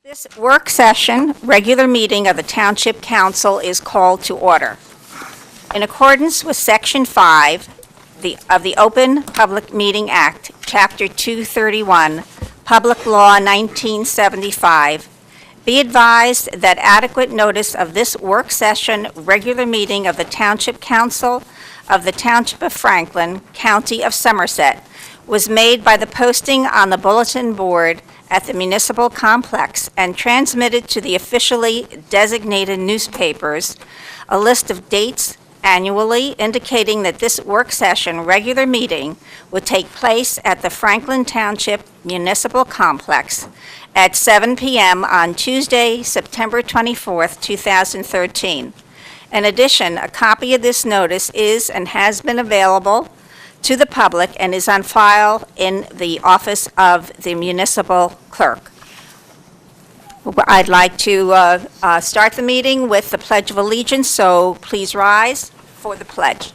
This work session, regular meeting of the Township Council is called to order. In accordance with Section 5 of the Open Public Meeting Act, Chapter 231, Public Law 1975, be advised that adequate notice of this work session, regular meeting of the Township Council of the Township of Franklin, County of Somerset, was made by the posting on the bulletin board at the municipal complex and transmitted to the officially designated newspapers a list of dates annually indicating that this work session regular meeting would take place at the Franklin Township Municipal Complex at 7 p.m. on Tuesday, September 24th, 2013. In addition, a copy of this notice is and has been available to the public and is on file in the office of the municipal clerk. I'd like to start the meeting with the Pledge of Allegiance, so please rise for the pledge.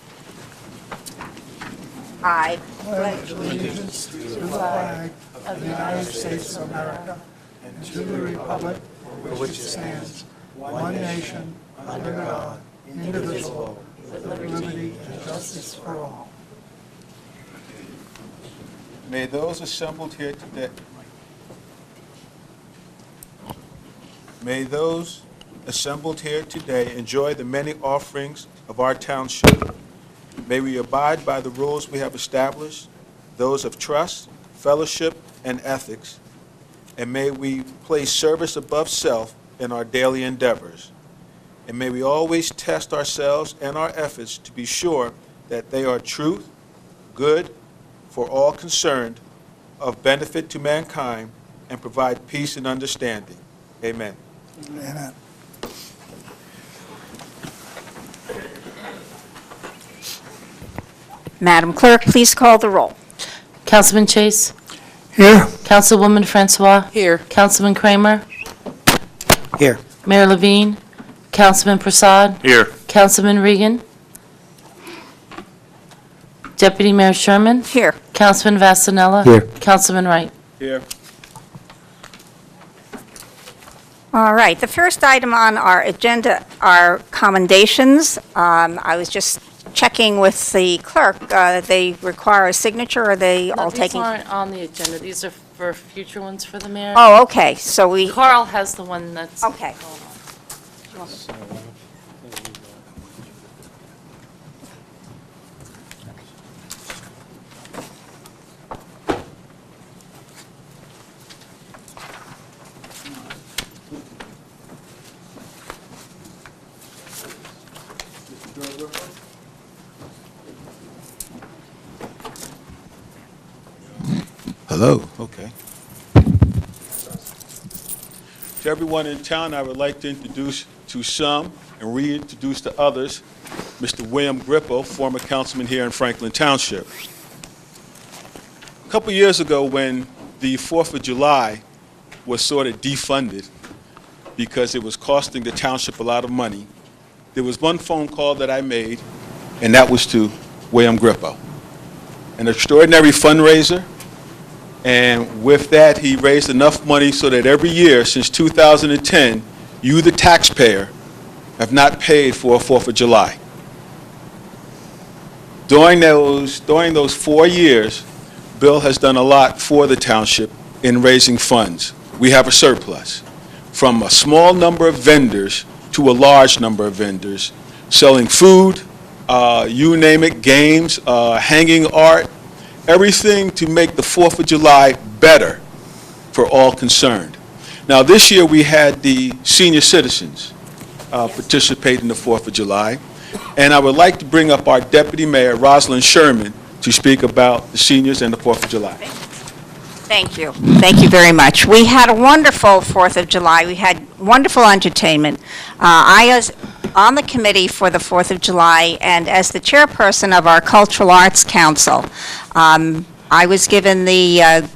I pledge allegiance to the flag of the United States of America and to the republic for which it stands, one nation, under God, indivisible, with liberty and justice for all. May those assembled here today enjoy the many offerings of our township. May we abide by the rules we have established, those of trust, fellowship, and ethics, and may we place service above self in our daily endeavors. And may we always test ourselves and our efforts to be sure that they are truth, good, for all concerned, of benefit to mankind, and provide peace and understanding. Amen. Amen. Madam Clerk, please call the roll. Councilman Chase? Here. Councilwoman Francois? Here. Councilman Kramer? Here. Mayor Levine? Councilman Prasad? Here. Councilman Regan? Deputy Mayor Sherman? Here. Councilman Vasanella? Here. Councilman Wright? Here. All right, the first item on our agenda are commendations. I was just checking with the clerk. They require a signature, or are they all These taking? aren't on the agenda. These are for future ones for the mayor. Oh, okay, so we, Carl has the one that's okay. going on. Hello. Okay. To everyone in town, I would like to introduce to some and reintroduce to others Mr. William Grippo, former councilman here in Franklin Township. A couple years ago, when the 4th of July was sort of defunded because it was costing the township a lot of money, there was one phone call that I made, and that was to William Grippo, an extraordinary fundraiser. And with that, he raised enough money so that every year since 2010, you, the taxpayer, have not paid for a 4th of July. During those 4 years, Bill has done a lot for the township in raising funds. We have a surplus, from a small number of vendors to a large number of vendors, selling food, you name it, games, hanging art, everything to make the 4th of July better for all concerned. Now, this year we had the senior citizens participate in the 4th of July, and I would like to bring up our Deputy Mayor, Rosalind Sherman, to speak about the seniors and the 4th of July. Thank you. Thank you very much. We had a wonderful 4th of July. We had wonderful entertainment. I was on the committee for the 4th of July, and as the chairperson of our Cultural Arts Council, I was given the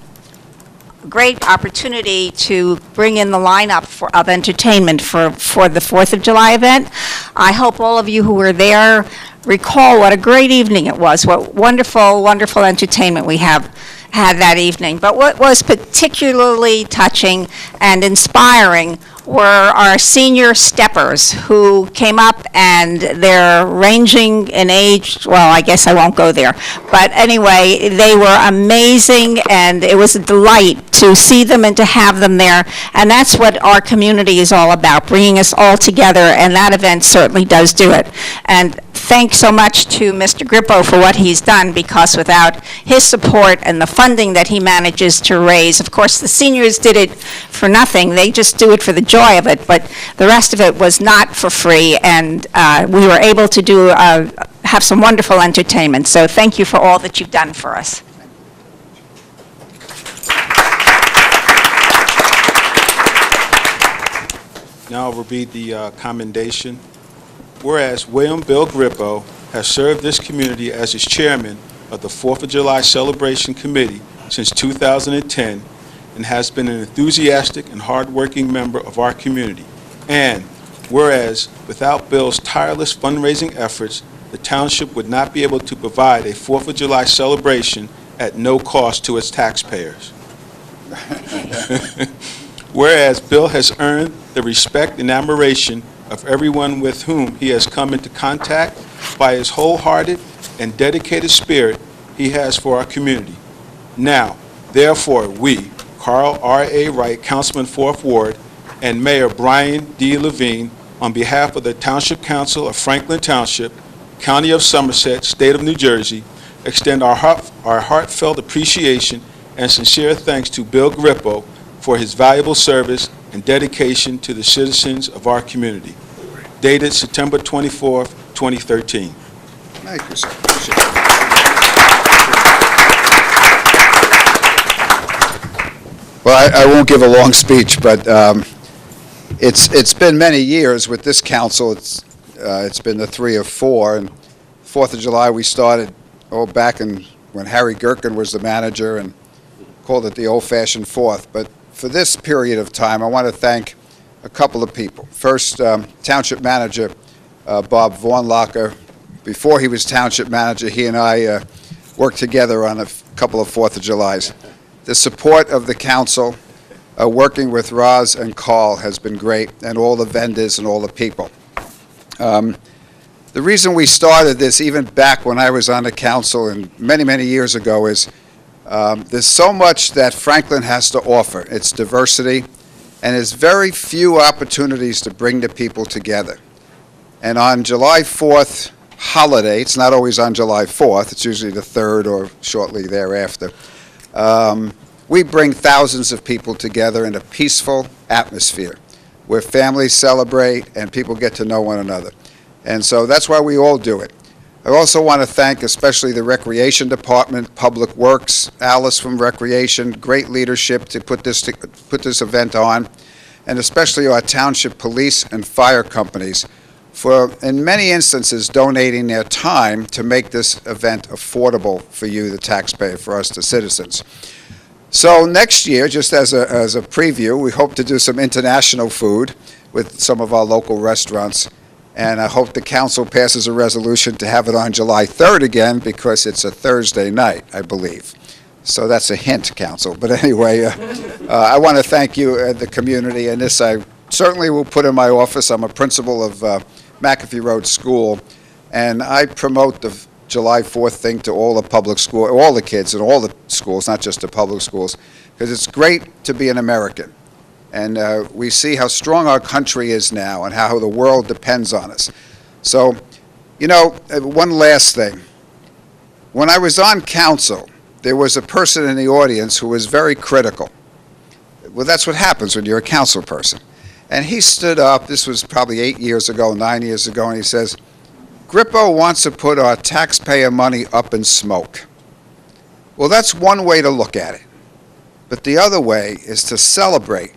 great opportunity to bring in the lineup of entertainment for the 4th of July event. I hope all of you who were there recall what a great evening it was, what wonderful, wonderful entertainment we have had that evening. But what was particularly touching and inspiring were our senior steppers who came up, and they're ranging in age, well, I guess I won't go there. But anyway, they were amazing, and it was a delight to see them and to have them there. And that's what our community is all about, bringing us all together, and that event certainly does do it. And thanks so much to Mr. Grippo for what he's done, because without his support and the funding that he manages to raise, of course, the seniors did it for nothing. They just do it for the joy of it, but the rest of it was not for free, and we were able to do have some wonderful entertainment. So thank you for all that you've done for us. Now I will read the commendation. Whereas William Bill Grippo has served this community as its chairman of the 4th of July Celebration Committee since 2010 and has been an enthusiastic and hardworking member of our community. And whereas without Bill's tireless fundraising efforts, the township would not be able to provide a 4th of July celebration at no cost to its taxpayers. Whereas Bill has earned the respect and admiration of everyone with whom he has come into contact by his wholehearted and dedicated spirit he has for our community. Now, therefore, we, Carl R.A. Wright, Councilman 4th Ward, and Mayor Brian D. Levine, on behalf of the Township Council of Franklin Township, County of Somerset, State of New Jersey, extend our heartfelt appreciation and sincere thanks to Bill Grippo for his valuable service and dedication to the citizens of our community. Dated September 24th, 2013. Thank you, sir. Appreciate it. Well, I won't give a long speech, but it's been many years with this council. It's been the 3 or 4, and 4th of July we started back when Harry Gerken was the manager and called it the old-fashioned 4th. But for this period of time, I want to thank a couple of people. First, Township Manager Bob Vornlacher. Before he was Township Manager, he and I worked together on a couple of 4th of Julys. The support of the council, working with Roz and Carl, has been great, and all the vendors and all the people. The reason we started this, even back when I was on the council and many, many years ago, is there's so much that Franklin has to offer. It's diversity, and there's very few opportunities to bring the people together. And on July 4th holiday, it's not always on July 4th, it's usually the 3rd or shortly thereafter, we bring thousands of people together in a peaceful atmosphere where families celebrate and people get to know one another. And so that's why we all do it. I also want to thank especially the Recreation Department, Public Works, Alice from Recreation, great leadership to put this event on, and especially our township police and fire companies for, in many instances, donating their time to make this event affordable for you, the taxpayer, for us, the citizens. So next year, just as a preview, we hope to do some international food with some of our local restaurants. And I hope the council passes a resolution to have it on July 3rd again, because it's a Thursday night, I believe. So that's a hint, council. But anyway, I want to thank you, the community, and this I certainly will put in my office. I'm a principal of McAfee Road School, and I promote the July 4th thing to all the public school, all the kids in all the schools, not just the public schools, because it's great to be an American. And we see how strong our country is now and how the world depends on us. So, you know, one last thing. When I was on council, there was a person in the audience who was very critical. Well, that's what happens when you're a council person. And he stood up, this was probably 8 years ago, 9 years ago, and he says, Grippo wants to put our taxpayer money up in smoke. Well, that's one way to look at it. But the other way is to celebrate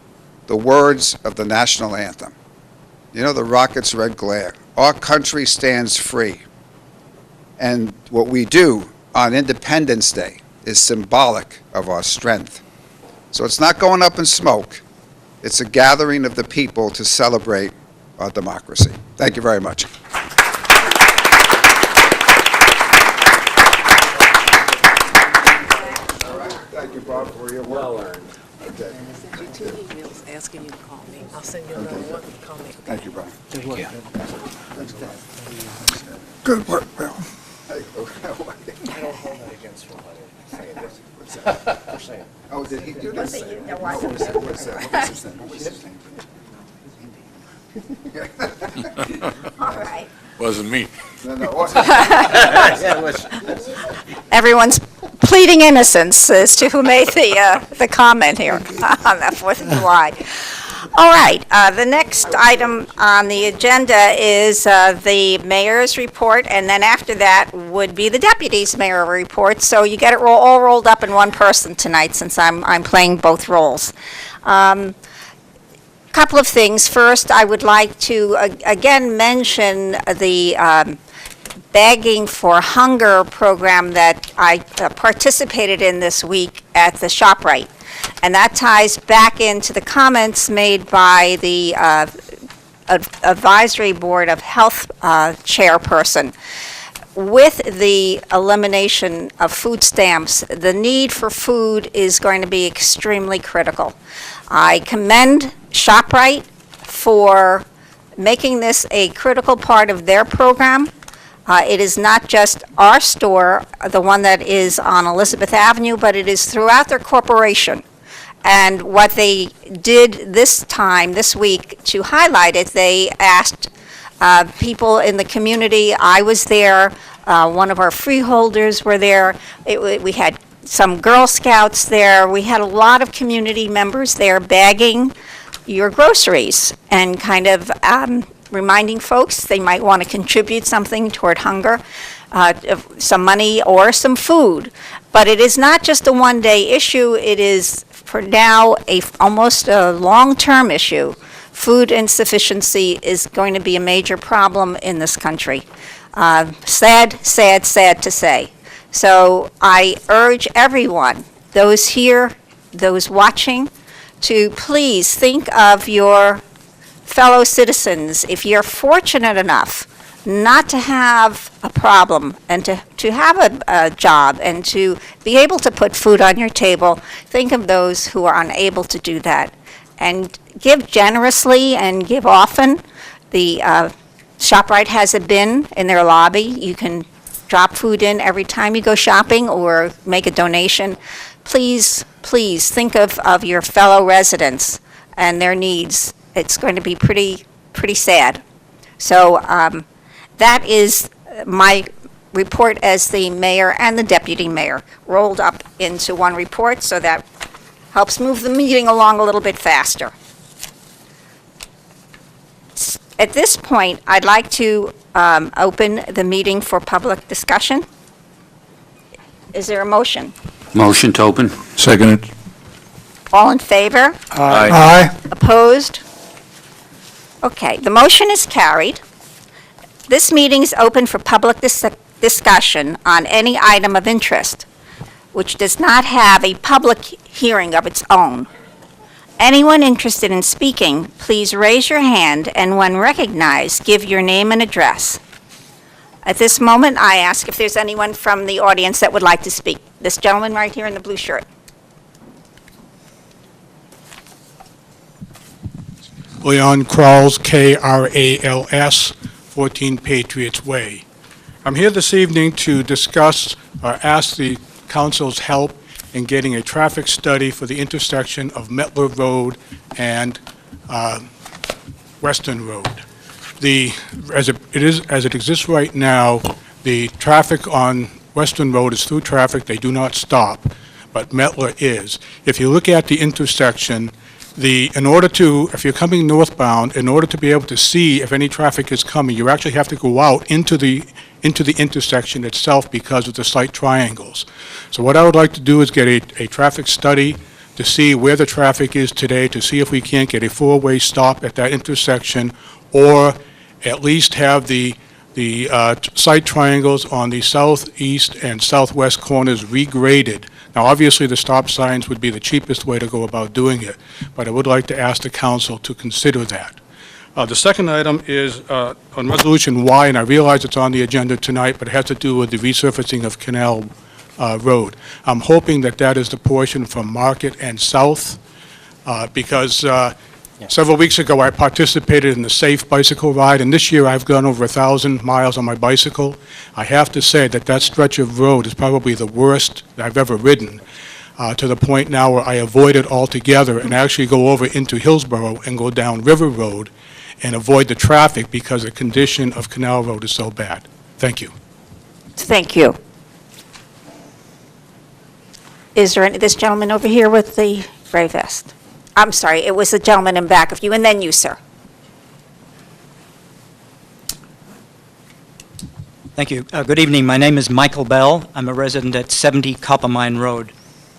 the words of the national anthem. You know, the rocket's red glare. Our country stands free. And what we do on Independence Day is symbolic of our strength. So it's not going up in smoke. It's a gathering of the people to celebrate our democracy. Thank you very much. for your work. Well earned. Okay. Send you 2 emails asking you to call me. I'll send you another one, call me. Thank you, Brian. Good work, Bill. Hey, okay. I don't hold that against you, buddy. What's that? Oh, did he do this? What was that? What was that? What was his name? What was his name? All right. Wasn't me. No, no. Everyone's pleading innocence as to who made the comment here on the 4th of July. All right, the next item on the agenda is the mayor's report, and then after that would be the deputy's mayor report. So you get it all rolled up in one person tonight, since I'm playing both roles. Couple of things. First, I would like to again mention the Begging for Hunger program that I participated in this week at the ShopRite. And that ties back into the comments made by the Advisory Board of Health chairperson. With the elimination of food stamps, the need for food is going to be extremely critical. I commend ShopRite for making this a critical part of their program. It is not just our store, the one that is on Elizabeth Avenue, but it is throughout their corporation. And what they did this week, to highlight it, they asked people in the community. I was there, one of our freeholders were there. We had some Girl Scouts there. We had a lot of community members there bagging your groceries and kind of reminding folks they might want to contribute something toward hunger, some money or some food. But it is not just a one-day issue. It is, for now, almost a long-term issue. Food insufficiency is going to be a major problem in this country. Sad to say. So I urge everyone, those here, those watching, to please think of your fellow citizens. If you're fortunate enough not to have a problem and to have a job and to be able to put food on your table, think of those who are unable to do that. And give generously and give often. The ShopRite has a bin in their lobby. You can drop food in every time you go shopping or make a donation. Please think of your fellow residents and their needs. It's going to be pretty sad. So that is my report as the mayor and the deputy mayor rolled up into one report, so that helps move the meeting along a little bit faster. At this point, I'd like to open the meeting for public discussion. Is there a motion? Motion to open. Seconded. All in favor? Aye. Opposed? Okay, the motion is carried. This meeting is open for public discussion on any item of interest, which does not have a public hearing of its own. Anyone interested in speaking, please raise your hand, and when recognized, give your name and address. At this moment, I ask if there's anyone from the audience that would like to speak. This gentleman right here in the blue shirt. Leon Kralls, Krals, 14 Patriots Way. I'm here this evening to discuss or ask the council's help in getting a traffic study for the intersection of Mettler Road and Weston Road. As it exists right now, the traffic on Weston Road is through traffic. They do not stop, but Mettler is. If you look at the intersection, if you're coming northbound, in order to be able to see if any traffic is coming, you actually have to go out into the intersection itself because of the slight triangles. So what I would like to do is get a traffic study to see where the traffic is today, to see if we can't get a four-way stop at that intersection, or at least have the side triangles on the southeast and southwest corners regraded. Now, obviously, the stop signs would be the cheapest way to go about doing it, but I would like to ask the council to consider that. The second item is on Resolution Y, and I realize it's on the agenda tonight, but it has to do with the resurfacing of Canal road. I'm hoping that that is the portion from Market and south, because several weeks ago I participated in the Safe Bicycle Ride, and this year I've gone over 1,000 miles on my bicycle. I have to say that that stretch of road is probably the worst I've ever ridden, to the point now where I avoid it altogether and actually go over into Hillsborough and go down River Road and avoid the traffic because the condition of Canal Road is so bad. Thank you. Thank you. Is there this gentleman over here with the gray vest? I'm sorry, it was the gentleman in back of you, and then you, sir. Thank you. Good evening. My name is Michael Bell. I'm a resident at 70 Copper Mine Road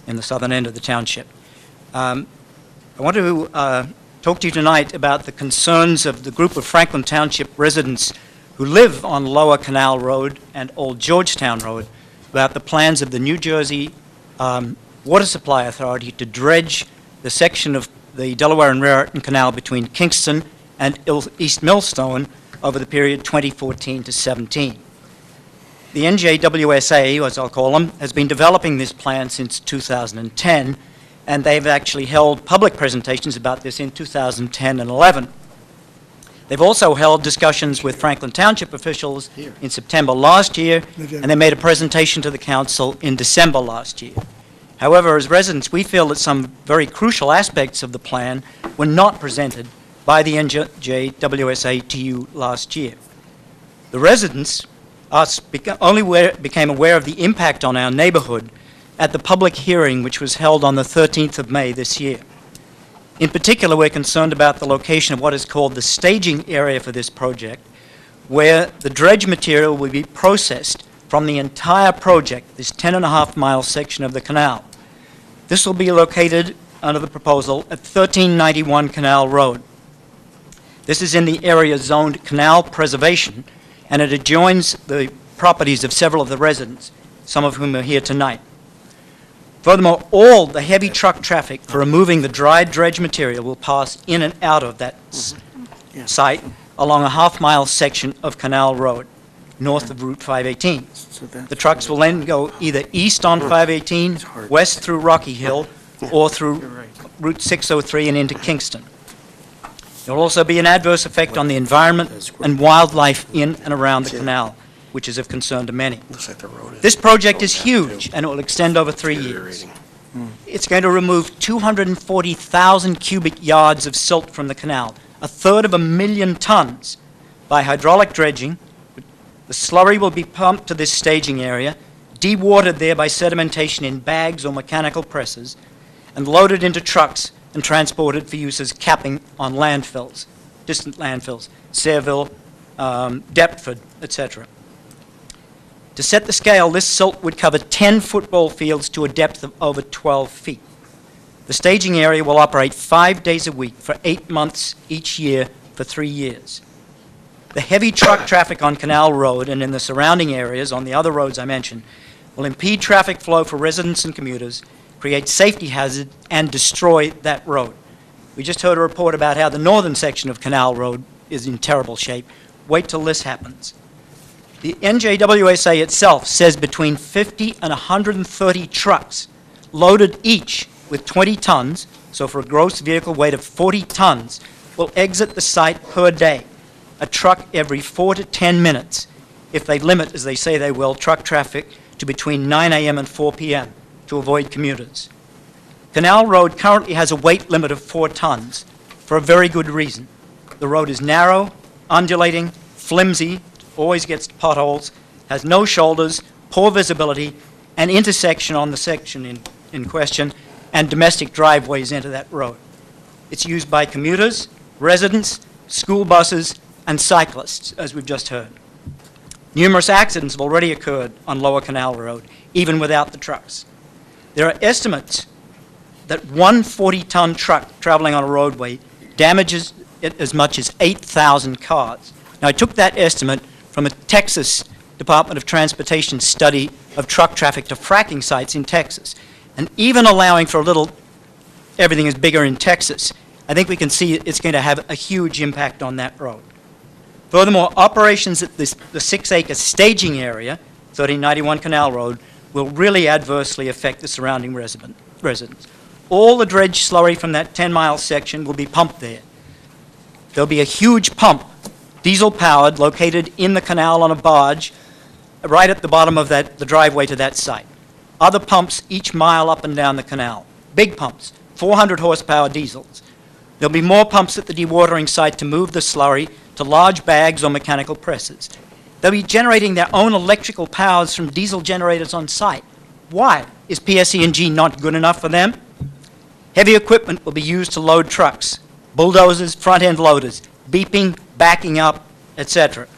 in the southern end of the township. I want to talk to you tonight about the concerns of the group of Franklin Township residents who live on Lower Canal Road and Old Georgetown Road about the plans of the New Jersey Water Supply Authority to dredge the section of the Delaware and Raritan Canal between Kingston and East Millstone over the period 2014 to 17. The NJWSA, as I'll call them, has been developing this plan since 2010, and they've actually held public presentations about this in 2010 and 11. They've also held discussions with Franklin Township officials in September last year, and they made a presentation to the council in December last year. However, as residents, we feel that some very crucial aspects of the plan were not presented by the NJWSA to you last year. The residents only became aware of the impact on our neighborhood at the public hearing which was held on the 13th of May this year. In particular, we're concerned about the location of what is called the staging area for this project, where the dredge material will be processed from the entire project, this 10.5-mile section of the canal. This will be located under the proposal at 1391 Canal Road. This is in the area zoned canal preservation, and it adjoins the properties of several of the residents, some of whom are here tonight. Furthermore, all the heavy truck traffic for removing the dry dredge material will pass in and out of that site along a half-mile section of Canal Road, north of Route 518. The trucks will then go either east on 518, west through Rocky Hill, or through Route 603 and into Kingston. There will also be an adverse effect on the environment and wildlife in and around the canal, which is of concern to many. This project is huge, and it will extend over 3 years. It's going to remove 240,000 cubic yards of silt from the canal, a third of 1,000,000 tons, by hydraulic dredging. The slurry will be pumped to this staging area, dewatered there by sedimentation in bags or mechanical presses, and loaded into trucks and transported for use as capping on landfills, distant landfills, Sayreville, Deptford, etc. To set the scale, this silt would cover 10 football fields to a depth of over 12 feet. The staging area will operate 5 days a week for 8 months each year for 3 years. The heavy truck traffic on Canal Road and in the surrounding areas on the other roads I mentioned will impede traffic flow for residents and commuters, create safety hazard, and destroy that road. We just heard a report about how the northern section of Canal Road is in terrible shape. Wait till this happens. The NJWSA itself says between 50 and 130 trucks loaded each with 20 tons, so for a gross vehicle weight of 40 tons, will exit the site per day, a truck every 4 to 10 minutes, if they limit, as they say they will, truck traffic to between 9 a.m. and 4 p.m. to avoid commuters. Canal Road currently has a weight limit of 4 tons for a very good reason. The road is narrow, undulating, flimsy, always gets potholes, has no shoulders, poor visibility, an intersection on the section in question, and domestic driveways into that road. It's used by commuters, residents, school buses, and cyclists, as we've just heard. Numerous accidents have already occurred on Lower Canal Road, even without the trucks. There are estimates that one 40-ton truck traveling on a roadway damages it as much as 8,000 cars. Now, I took that estimate from a Texas Department of Transportation study of truck traffic to fracking sites in Texas. And even allowing for a little, everything is bigger in Texas, I think we can see it's going to have a huge impact on that road. Furthermore, operations at the 6-acre staging area, 1391 Canal Road, will really adversely affect the surrounding residents. All the dredge slurry from that 10-mile section will be pumped there. There'll be a huge pump, diesel-powered, located in the canal on a barge, right at the bottom of the driveway to that site. Other pumps each mile up and down the canal. Big pumps, 400 horsepower diesels. There'll be more pumps at the dewatering site to move the slurry to large bags or mechanical presses. They'll be generating their own electrical powers from diesel generators on site. Why? Is PSE&G not good enough for them? Heavy equipment will be used to load trucks, bulldozers, front-end loaders, beeping, backing up, etc.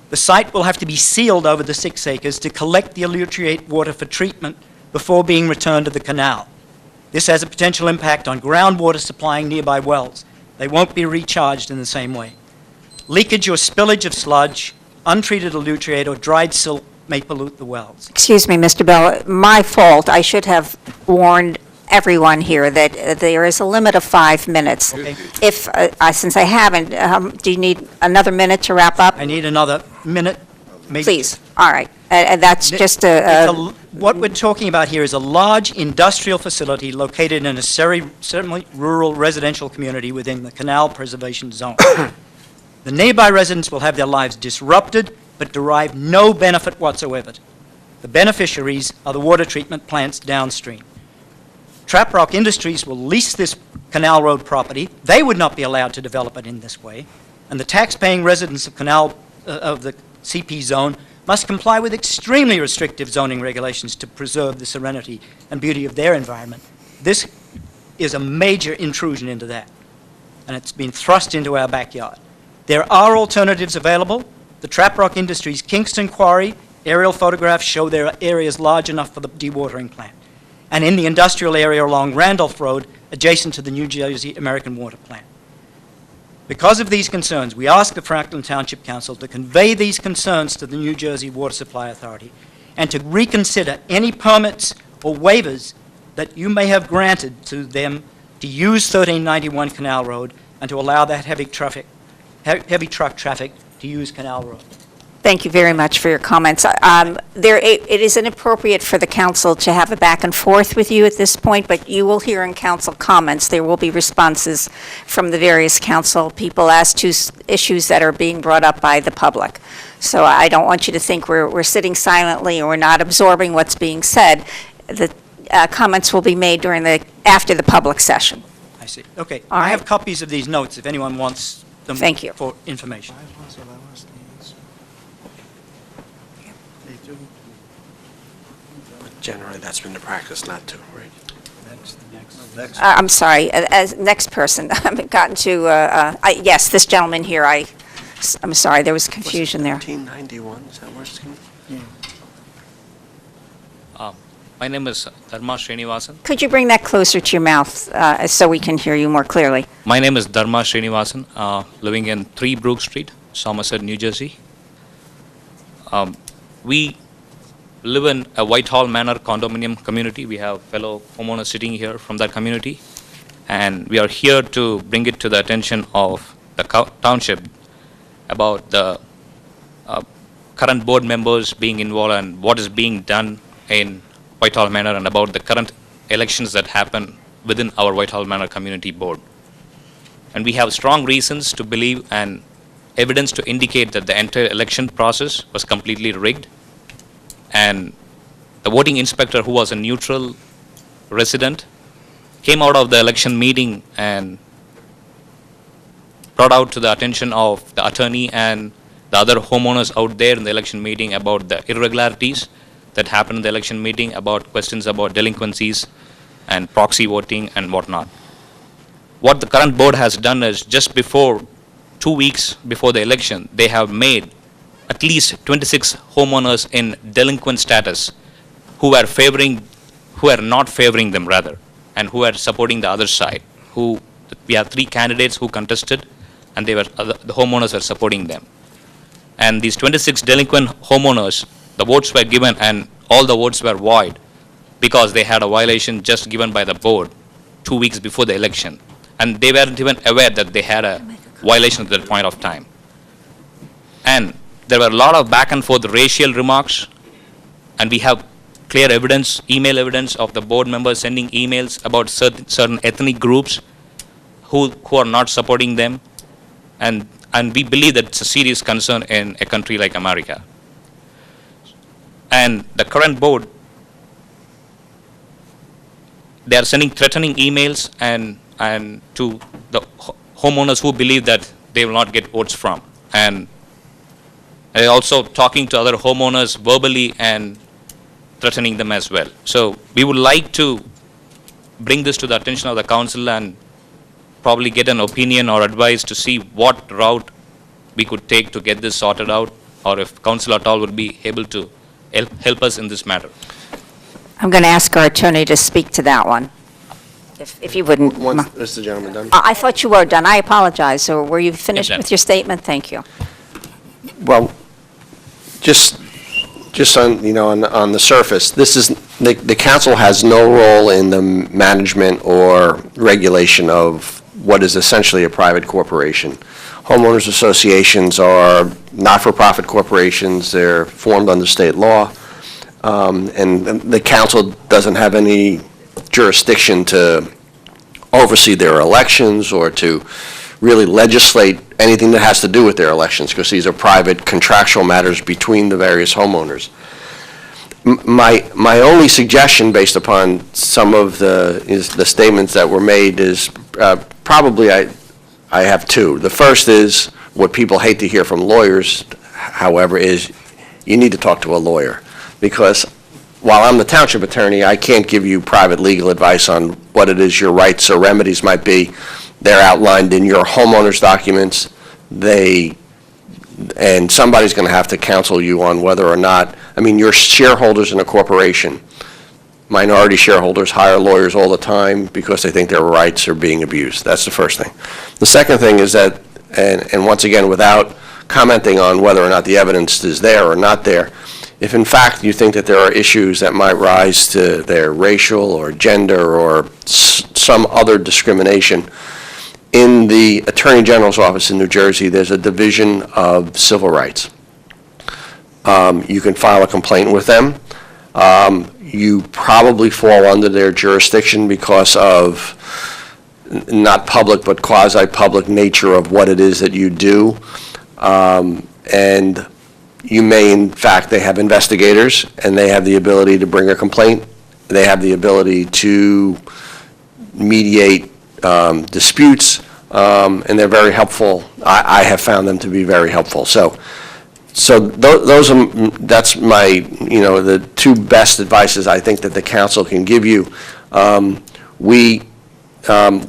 The site will have to be sealed over the 6 acres to collect the elutriate water for treatment before being returned to the canal. This has a potential impact on groundwater supplying nearby wells. They won't be recharged in the same way. Leakage or spillage of sludge, untreated elutriate, or dried silt may pollute the wells. Excuse me, Mr. Bell, my fault. I should have warned everyone here that there is a limit of 5 minutes. Okay. If, since I haven't, do you need another minute to wrap up? I need another minute, maybe. Please, all right. And that's just What we're talking about here is a large industrial facility located in a semi-rural residential community within the Canal Preservation Zone. The nearby residents will have their lives disrupted, but derive no benefit whatsoever. The beneficiaries are the water treatment plants downstream. Trap Rock Industries will lease this Canal Road property. They would not be allowed to develop it in this way, and the tax-paying residents of of the CP zone must comply with extremely restrictive zoning regulations to preserve the serenity and beauty of their environment. This is a major intrusion into that, and it's been thrust into our backyard. There are alternatives available. The Trap Rock Industries Kingston Quarry aerial photographs show there are areas large enough for the dewatering plant, and in the industrial area along Randolph Road, adjacent to the New Jersey American Water Plant. Because of these concerns, we ask the Franklin Township Council to convey these concerns to the New Jersey Water Supply Authority and to reconsider any permits or waivers that you may have granted to them to use 1391 Canal Road and to allow that heavy truck traffic to use Canal Road. Thank you very much for your comments. It is inappropriate for the council to have a back and forth with you at this point, but you will hear in council comments. There will be responses from the various council people as to issues that are being brought up by the public. So I don't want you to think we're sitting silently or we're not absorbing what's being said. The comments will be made after the public session. I see. Okay. All I right. have copies of these notes if anyone wants them Thank you. for information. Generally, that's been the practice not to, right? I'm sorry, as next person, I haven't gotten to, yes, this gentleman here, I'm sorry, there was confusion there. 1391, is that where it's going? My name is Dharma Srinivasan. Could you bring that closer to your mouth so we can hear you more clearly? My name is Dharma Srinivasan, living in 3 Brook Street, Somerset, New Jersey. We live in a Whitehall Manor condominium community. We have fellow homeowners sitting here from that community, and we are here to bring it to the attention of the township about the current board members being involved and what is being done in Whitehall Manor and about the current elections that happen within our Whitehall Manor Community Board. And we have strong reasons to believe and evidence to indicate that the entire election process was completely rigged. And the voting inspector, who was a neutral resident, came out of the election meeting and brought out to the attention of the attorney and the other homeowners out there in the election meeting about the irregularities that happened in the election meeting, about questions about delinquencies and proxy voting and whatnot. What the current board has done is, just before 2 weeks before the election, they have made at least 26 homeowners in delinquent status who are not favoring them rather, and who are supporting the other side. We have 3 candidates who contested, and the homeowners were supporting them. And these 26 delinquent homeowners, the votes were given and all the votes were void because they had a violation just given by the board 2 weeks before the election. And they weren't even aware that they had a violation at that point of time. And there were a lot of back and forth racial remarks, and we have clear evidence, email evidence of the board members sending emails about certain ethnic groups who are not supporting them, and we believe that it's a serious concern in a country like America. And the current board, they are sending threatening emails and to the homeowners who believe that they will not get votes from, and they're also talking to other homeowners verbally and threatening them as well. So we would like to bring this to the attention of the council and probably get an opinion or advice to see what route we could take to get this sorted out, or if council at all would be able to help us in this matter. I'm going to ask our attorney to speak to that one, if you wouldn't. Once, is the gentleman done? I thought you were done. I apologize. So were you finished done. with your statement? Thank you. Well, just on the surface, this is, the council has no role in the management or regulation of what is essentially a private corporation. Homeowners associations are not-for-profit corporations. They're formed under state law, and the council doesn't have any jurisdiction to oversee their elections or to really legislate anything that has to do with their elections, because these are private contractual matters between the various homeowners. My only suggestion, based upon some of the statements that were made, is probably I have two. The first is what people hate to hear from lawyers, however, is you need to talk to a lawyer, because while I'm the township attorney, I can't give you private legal advice on what it is your rights or remedies might be. They're outlined in your homeowner's documents. And somebody's going to have to counsel you on whether or not, I mean, you're shareholders in a corporation. Minority shareholders hire lawyers all the time because they think their rights are being abused. That's the first thing. The second thing is that, and once again, without commenting on whether or not the evidence is there or not there, if in fact you think that there are issues that might rise to their racial or gender or some other discrimination, in the Attorney General's office in New Jersey, there's a division of civil rights. You can file a complaint with them. You probably fall under their jurisdiction because of not public but quasi-public nature of what it is that you do. And you may, in fact, they have investigators, and they have the ability to bring a complaint. They have the ability to mediate disputes, and they're very helpful. I have found them to be very helpful. So those are, that's my, the two best advices I think that the council can give you. We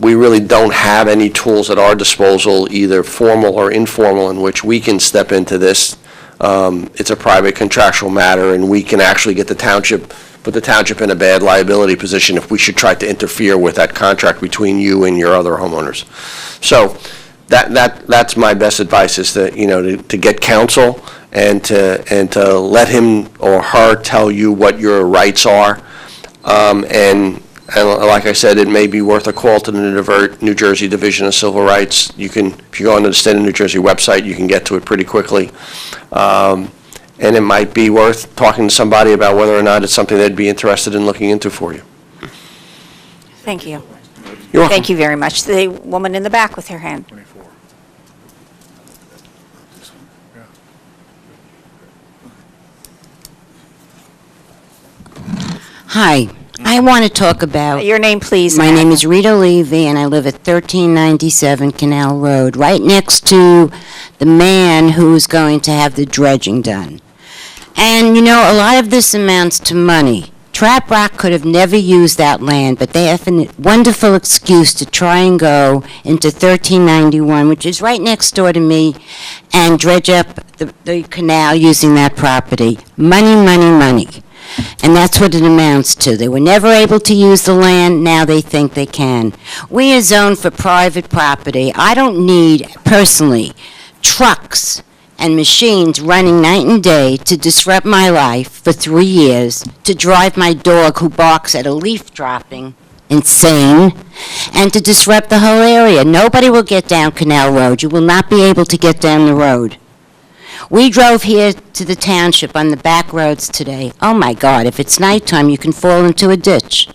really don't have any tools at our disposal, either formal or informal, in which we can step into this. It's a private contractual matter, and we can actually get put the township in a bad liability position if we should try to interfere with that contract between you and your other homeowners. So that's my best advice, is to get counsel and to let him or her tell you what your rights are. And like I said, it may be worth a call to the New Jersey Division of Civil Rights. You can, if you go onto the State of New Jersey website, you can get to it pretty quickly. And it might be worth talking to somebody about whether or not it's something they'd be interested in looking into for you. Thank you. You're welcome. Thank you very much. The woman in the back with her hand. 24. Hi, I want to talk about, Your name, please. my ma'am. name is Rita Levy, and I live at 1397 Canal Road, right next to the man who's going to have the dredging done. And, a lot of this amounts to money. Trap Rock could have never used that land, but they have a wonderful excuse to try and go into 1391, which is right next door to me, and dredge up the canal using that property. Money, money, money. And that's what it amounts to. They were never able to use the land, now they think they can. We are zoned for private property. I don't need, personally, trucks and machines running night and day to disrupt my life for 3 years, to drive my dog who barks at a leaf dropping, insane, and to disrupt the whole area. Nobody will get down Canal Road. You will not be able to get down the road. We drove here to the township on the back roads today. Oh my God, if it's nighttime, you can fall into a ditch.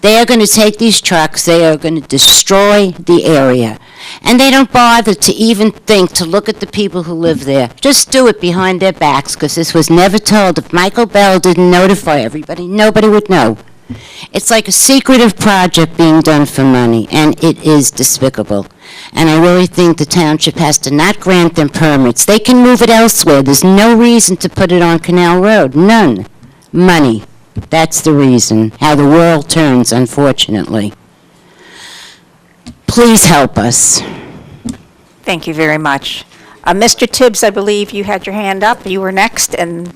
They are going to take these trucks, they are going to destroy the area. And they don't bother to even think to look at the people who live there. Just do it behind their backs, because this was never told. If Michael Bell didn't notify everybody, nobody would know. It's like a secretive project being done for money, and it is despicable. And I really think the township has to not grant them permits. They can move it elsewhere. There's no reason to put it on Canal Road. None. Money. That's the reason. How the world turns, unfortunately. Please help us. Thank you very much. Mr. Tibbs, I believe you had your hand up. You were next, and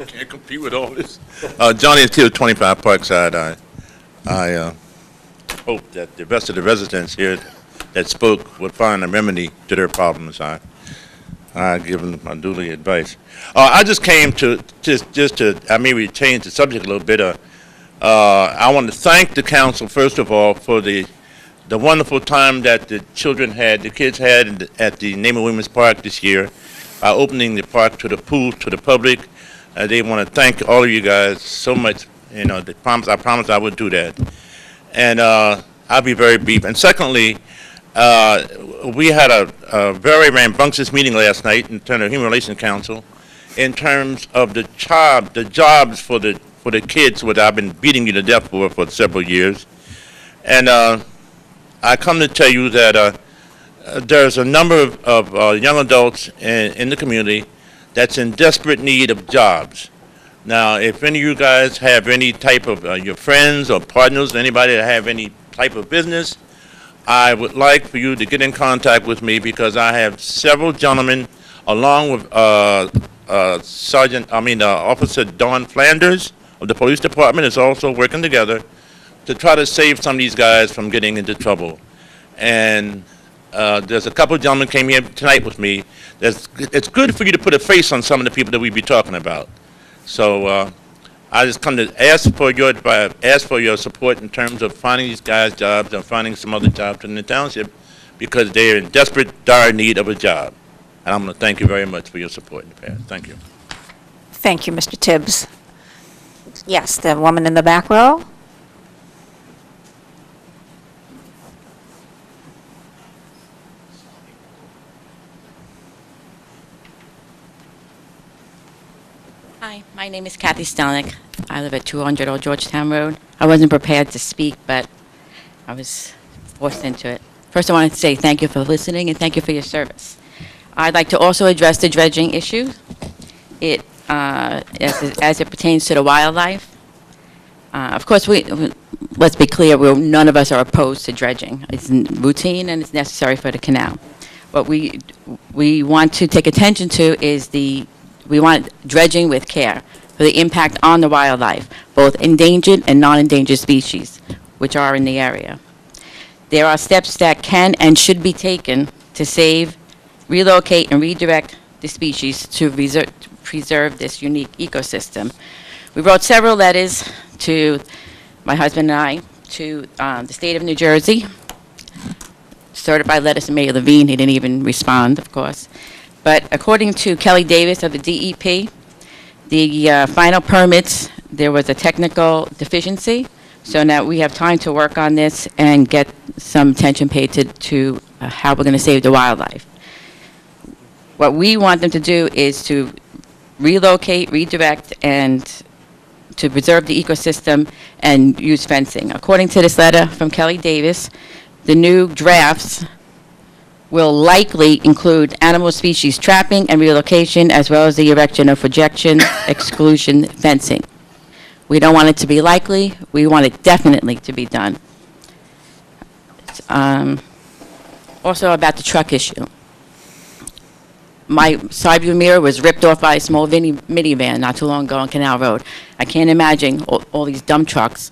Can't compete with all this. Johnny is here, 25 Parkside. I hope that the rest of the residents here that spoke would find a remedy to their problems. I give them my duly advice. I just came to I maybe change the subject a little bit. I want to thank the council first of all for the wonderful time that the kids had at the Name of Women's Park this year, opening the park to the pool to the public. They want to thank all of you guys so much. You know, I promised I would do that. And I'll be very brief. And secondly, we had a very rambunctious meeting last night in terms of Human Relations Council, in terms of the jobs for the kids, what I've been beating you to death for several years. And I come to tell you that there's a number of young adults in the community that's in desperate need of jobs. Now, if any of you guys have any type of your friends or partners, anybody that have any type of business, I would like for you to get in contact with me, because I have several gentlemen, along with Officer Don Flanders of the police department, is also working together to try to save some of these guys from getting into trouble. And there's a couple of gentlemen came here tonight with me. It's good for you to put a face on some of the people that we be talking about. So I just come to ask for your advice, ask for your support in terms of finding these guys jobs and finding some other jobs in the township, because they're in desperate, dire need of a job. And I'm going to thank you very much for your support in the past. Thank you. thank you, Mr. Tibbs. Yes, the woman in the back row? Hi, my name is Kathy Stelnick. I live at 200 Old Georgetown Road. I wasn't prepared to speak, but I was forced into it. First, I wanted to say thank you for listening and thank you for your service. I'd like to also address the dredging issue, as it pertains to the wildlife. Of course, let's be clear, none of us are opposed to dredging. It's routine and it's necessary for the canal. What we want to take attention to is we want dredging with care for the impact on the wildlife, both endangered and non-endangered species, which are in the area. There are steps that can and should be taken to save, relocate, and redirect the species to preserve this unique ecosystem. We wrote several letters to my husband and I to the state of New Jersey, certified letters to Mayor Levine. He didn't even respond, of course. But according to Kelly Davis of the DEP, the final permits, there was a technical deficiency, so now we have time to work on this and get some attention paid to how we're going to save the wildlife. What we want them to do is to relocate, redirect, and to preserve the ecosystem and use fencing. According to this letter from Kelly Davis, the new drafts will likely include animal species trapping and relocation, as well as the erection of projection exclusion fencing. We don't want it to be likely. We want it definitely to be done. Also about the truck issue. My side view mirror was ripped off by a small minivan not too long ago on Canal Road. I can't imagine all these dump trucks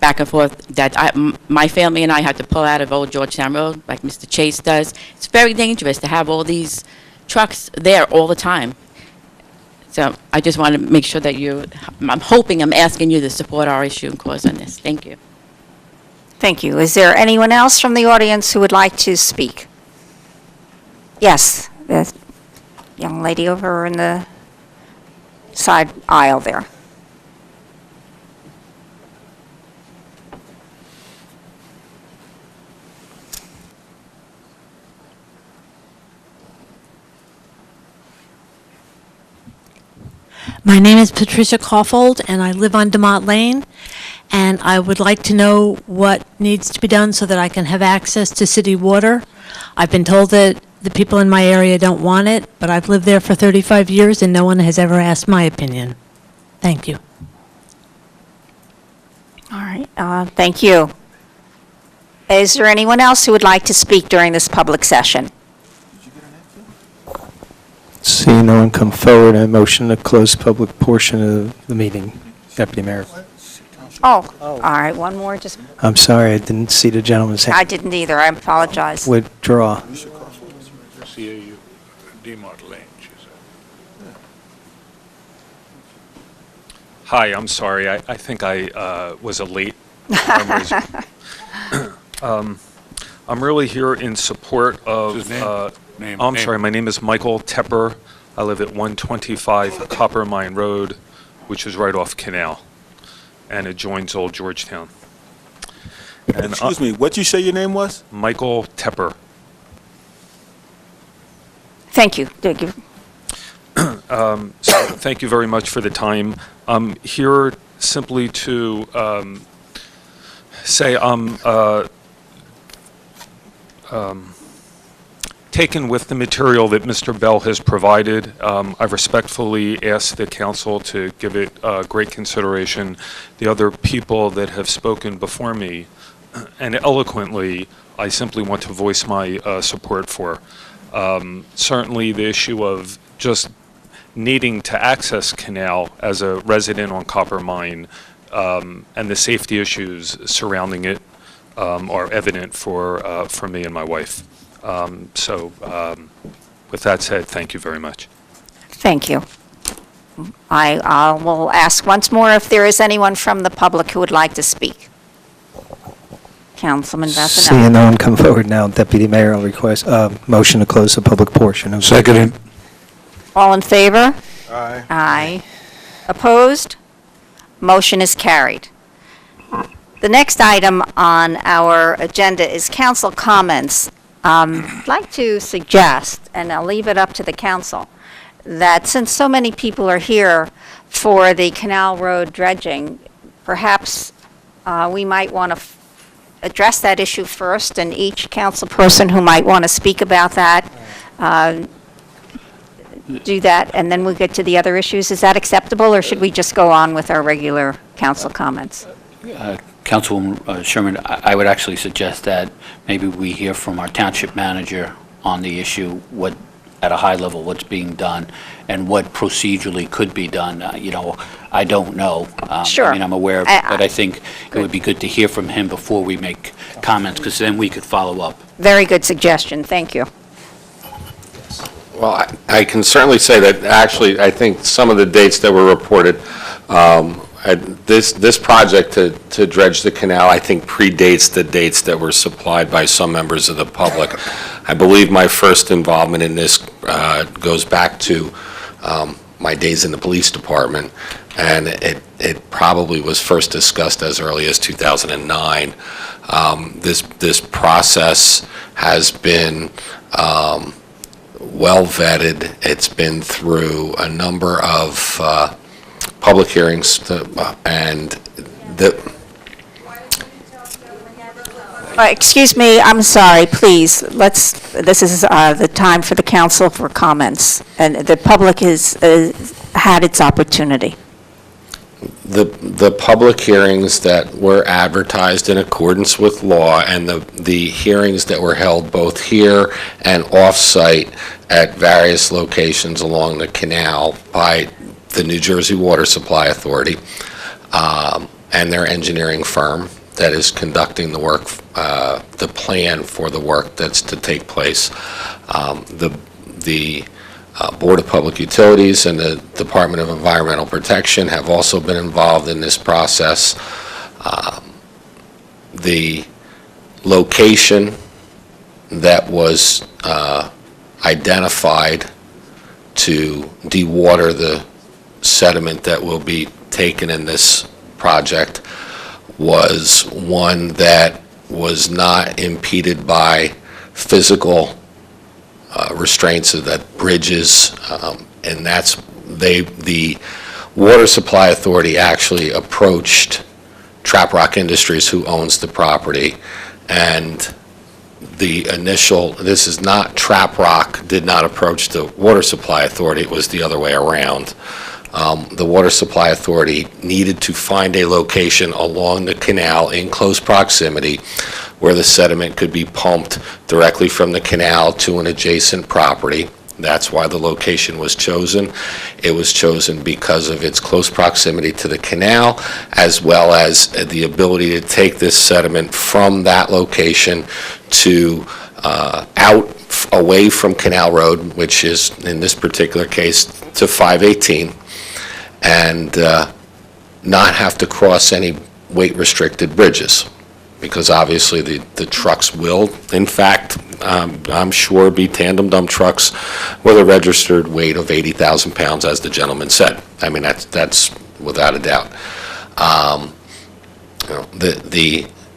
back and forth that my family and I had to pull out of Old Georgetown Road, like Mr. Chase does. It's very dangerous to have all these trucks there all the time. So I just want to make sure that I'm asking you to support our issue and cause on this. Thank you. Thank you. Is there anyone else from the audience who would like to speak? Yes, the young lady over in the side aisle there. My name is Patricia Caulfield, and I live on DeMott Lane, and I would like to know what needs to be done so that I can have access to city water. I've been told that the people in my area don't want it, but I've lived there for 35 years, and no one has ever asked my opinion. Thank you. All right, thank you. Is there anyone else who would like to speak during this public session? Seeing no one come forward, I motion to close public portion of the meeting. Deputy Mayor. Oh, all right, one more, just, I'm sorry, I didn't see the gentleman's hand. I didn't either, I apologize. Withdraw. CAU, DeMott Lane, she said. Hi, I'm sorry. I think I was a late. I'm really here in support of. I'm sorry. My name is Michael Tepper. I live at 125 Copper Mine Road, which is right off Canal, and it joins Old Georgetown. And, Excuse me, what'd you say your name was? Michael Tepper. Thank you. Thank you. So thank you very much for the time. I'm here simply to say I'm taken with the material that Mr. Bell has provided. I respectfully ask the council to give it great consideration. The other people that have spoken before me, and eloquently, I simply want to voice my support for. Certainly the issue of just needing to access Canal as a resident on Copper Mine and the safety issues surrounding it are evident for me and my wife. With that said, thank you very much. Thank you. I will ask once more if there is anyone from the public who would like to speak. Councilman Vasanelli. Seeing no one come forward now, Deputy Mayor, I'll request motion to close the public portion. Second. All in favor? Aye. Aye. Opposed? Motion is carried. The next item on our agenda is council comments. I'd like to suggest, and I'll leave it up to the council, that since so many people are here for the Canal Road dredging, perhaps we might want to address that issue first, and each council person who might want to speak about that, do that, and then we'll get to the other issues. Is that acceptable, or should we just go on with our regular council comments? Councilwoman Sherman, I would actually suggest that maybe we hear from our township manager on the issue, what, at a high level, what's being done, and what procedurally could be done. I don't know. Sure. I mean, I'm aware of it, but I think it would be good to hear from him before we make comments, because then we could follow up. Very good suggestion. Thank you. Well, I can certainly say that actually, I think some of the dates that were reported, this project to dredge the canal, I think predates the dates that were supplied by some members of the public. I believe my first involvement in this goes back to my days in the police department, and it probably was first discussed as early as 2009. This process has been well vetted. It's been through a number of public hearings, Excuse me, I'm sorry, please, this is the time for the council for comments, and the public has had its opportunity. The public hearings that were advertised in accordance with law, and the hearings that were held both here and off-site at various locations along the canal by the New Jersey Water Supply Authority, and and their engineering firm that is conducting the work, the plan for the work that's to take place. The Board of Public Utilities and the Department of Environmental Protection have also been involved in this process. The location that was identified to dewater the sediment that will be taken in this project was one that was not impeded by physical restraints of that bridges, and that's the Water Supply Authority actually approached Trap Rock Industries, who owns the property, and the initial, this is not, Trap Rock did not approach the Water Supply Authority, it was the other way around. The Water Supply Authority needed to find a location along the canal in close proximity where the sediment could be pumped directly from the canal to an adjacent property. That's why the location was chosen. It was chosen because of its close proximity to the canal, as well as the ability to take this sediment from that location to out away from Canal Road, which is, in this particular case, to 518, and not have to cross any weight-restricted bridges, because obviously the trucks will, in fact, I'm sure, be tandem dump trucks with a registered weight of 80,000 pounds, as the gentleman said. I mean, that's without a doubt.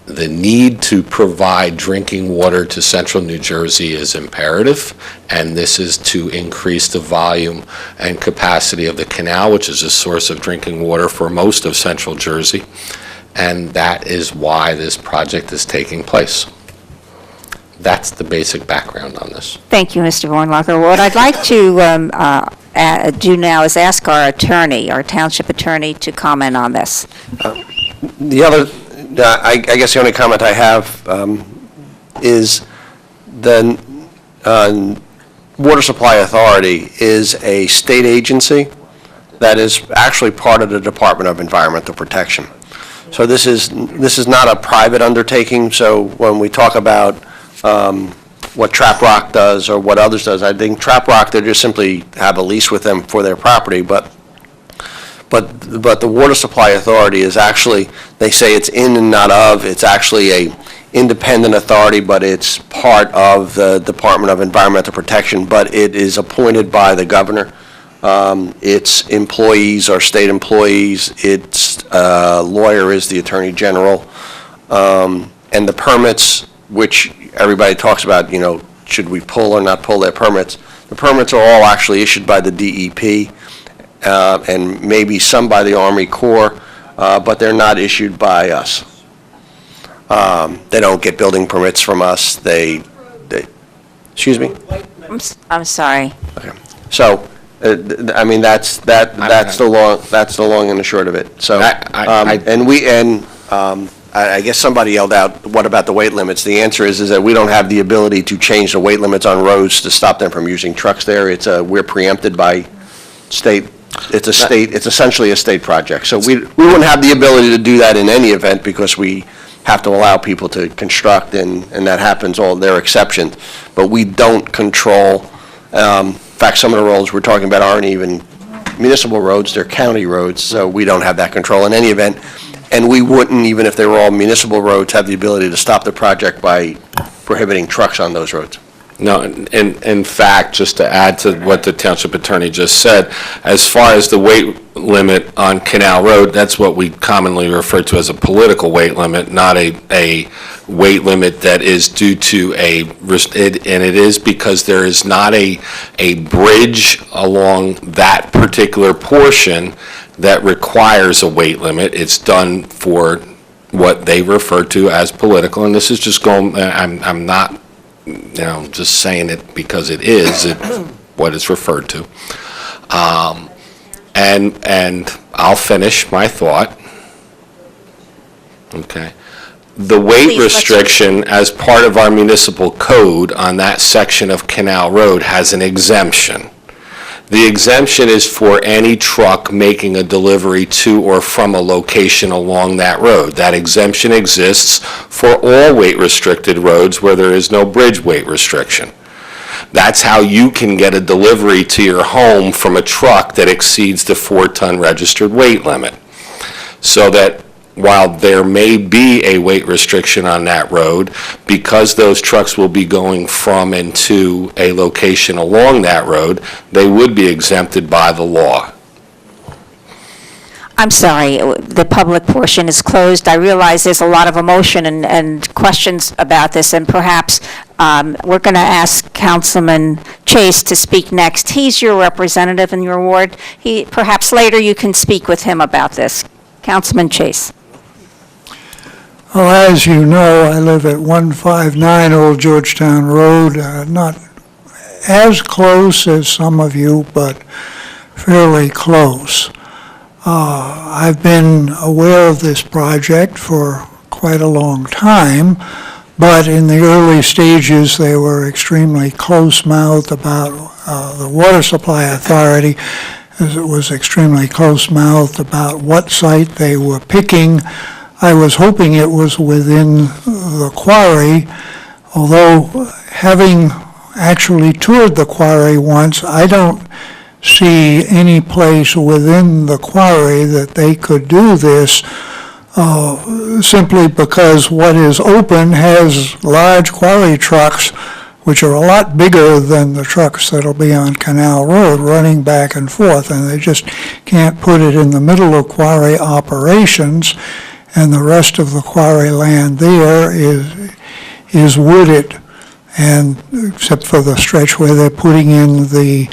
The need to provide drinking water to central New Jersey is imperative, and this is to increase the volume and capacity of the canal, which is a source of drinking water for most of central Jersey, and that is why this project is taking place. That's the basic background on this. Thank you, Mr. Vornlacher. What I'd like to do now is ask our attorney, our township attorney, to comment on this. The other, I guess the only comment I have is the Water Supply Authority is a state agency that is actually part of the Department of Environmental Protection. So this is not a private undertaking. So when we talk about what Trap Rock does or what others does, I think Trap Rock, they just simply have a lease with them for their property, but the Water Supply Authority is actually, they say it's in and not of, it's actually a independent authority, but it's part of the Department of Environmental Protection, but it is appointed by the governor. Its employees are state employees, its lawyer is the Attorney General, and the permits, which everybody talks about, you know, should we pull or not pull their permits, the permits are all actually issued by the DEP, and maybe some by the Army Corps, but they're not issued by us. They don't get building permits from us. They excuse me? I'm sorry. Okay. So, I mean, that's the long and the short of it. So, I guess somebody yelled out, what about the weight limits? The answer is that we don't have the ability to change the weight limits on roads to stop them from using trucks there. We're preempted by state. It's essentially a state project. So we wouldn't have the ability to do that in any event because we have to allow people to construct, and that happens, all their exceptions. But we don't control, in fact, some of the roads we're talking about aren't even municipal roads, they're county roads, so we don't have that control in any event. And we wouldn't, even if they were all municipal roads, have the ability to stop the project by prohibiting trucks on those roads. No, in fact, just to add to what the township attorney just said, as far as the weight limit on Canal Road, that's what we commonly refer to as a political weight limit, not a weight limit that is due to and it is because there is not a bridge along that particular portion that requires a weight limit. It's done for what they refer to as political, and this is just going, I'm not, you know, just saying it because it is what it's referred to. And I'll finish my thought. Okay. The weight restriction as part of our municipal code on that section of Canal Road has an exemption. The exemption is for any truck making a delivery to or from a location along that road. That exemption exists for all weight-restricted roads where there is no bridge weight restriction. That's how you can get a delivery to your home from a truck that exceeds the 4-ton registered weight limit. So that while there may be a weight restriction on that road, because those trucks will be going from and to a location along that road, they would be exempted by the law. I'm sorry, the public portion is closed. I realize there's a lot of emotion and questions about this, and perhaps we're going to ask Councilman Chase to speak next. He's your representative in your ward. Perhaps later you can speak with him about this. Councilman Chase. Well, as you know, I live at 159 Old Georgetown Road, not as close as some of you, but fairly close. I've been aware of this project for quite a long time, but in the early stages they were extremely close-mouthed about the Water Supply Authority. It was extremely close-mouthed about what site they were picking. I was hoping it was within the quarry, although having actually toured the quarry once, I don't see any place within the quarry that they could do this simply because what is open has large quarry trucks, which are a lot bigger than the trucks that'll be on Canal Road running back and forth, and they just can't put it in the middle of quarry operations, and the rest of the quarry land there is wooded, and except for the stretch where they're putting in the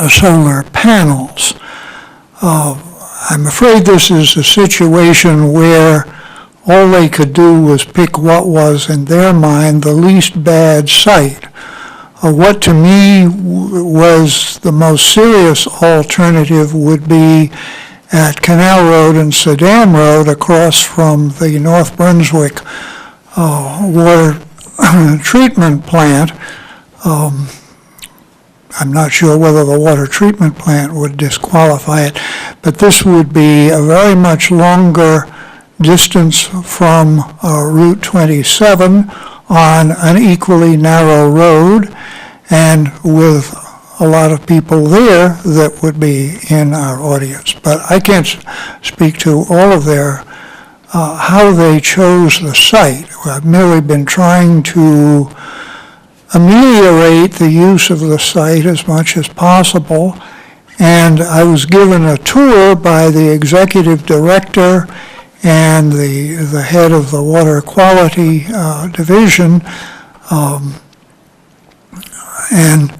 solar panels. I'm afraid this is a situation where all they could do was pick what was, in their mind, the least bad site. What to me was the most serious alternative would be at Canal Road and Sedam Road across from the North Brunswick water treatment plant. I'm not sure whether the water treatment plant would disqualify it, but this would be a very much longer distance from Route 27 on an equally narrow road, and with a lot of people there that would be in our audience. But I can't speak to all of their, how they chose the site. I've merely been trying to ameliorate the use of the site as much as possible, and I was given a tour by the executive director and the head of the water quality division, and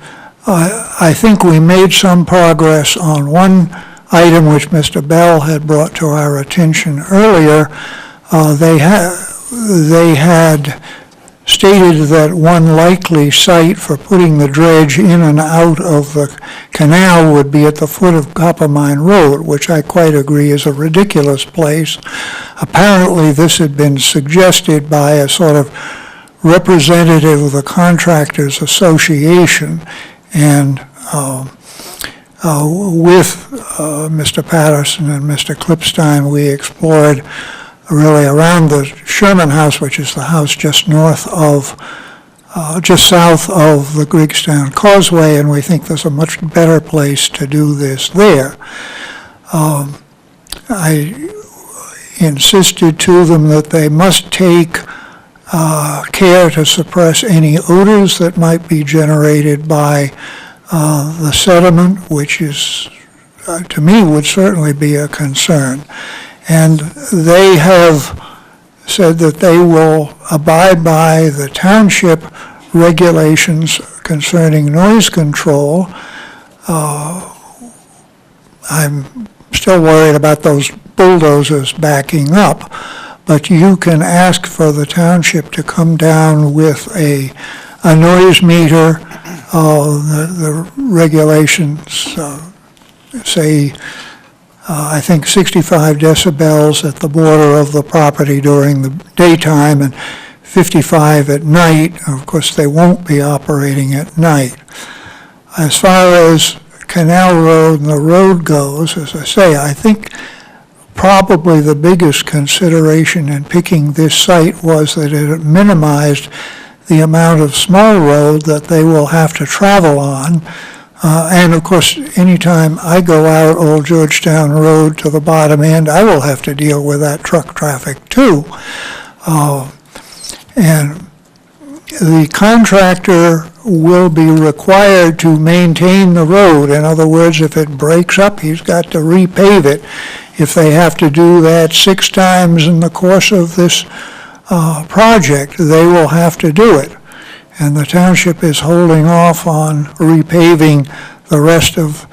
I think we made some progress on one item which Mr. Bell had brought to our attention earlier. They had stated that one likely site for putting the dredge in and out of the canal would be at the foot of Coppermine Road, which I quite agree is a ridiculous place. Apparently this had been suggested by a sort of representative of the Contractors Association, and with Mr. Patterson and Mr. Klipstein, we explored really around the Sherman House, which is the house just north of, just south of the Griggstown Causeway, and we think there's a much better place to do this there. I insisted to them that they must take care to suppress any odors that might be generated by the sediment, which is, to me, would certainly be a concern. And they have said that they will abide by the township regulations concerning noise control. I'm still worried about those bulldozers backing up, but you can ask for the township to come down with a noise meter. The regulations say, I think 65 decibels at the border of the property during the daytime and 55 at night. Of course, they won't be operating at night. As far as Canal Road and the road goes, as I say, I think probably the biggest consideration in picking this site was that it minimized the amount of small road that they will have to travel on. And of course, anytime I go out Old Georgetown Road to the bottom end, I will have to deal with that truck traffic too. And the contractor will be required to maintain the road. In other words, if it breaks up, he's got to repave it. If they have to do that 6 times in the course of this project, they will have to do it. And the township is holding off on repaving the rest of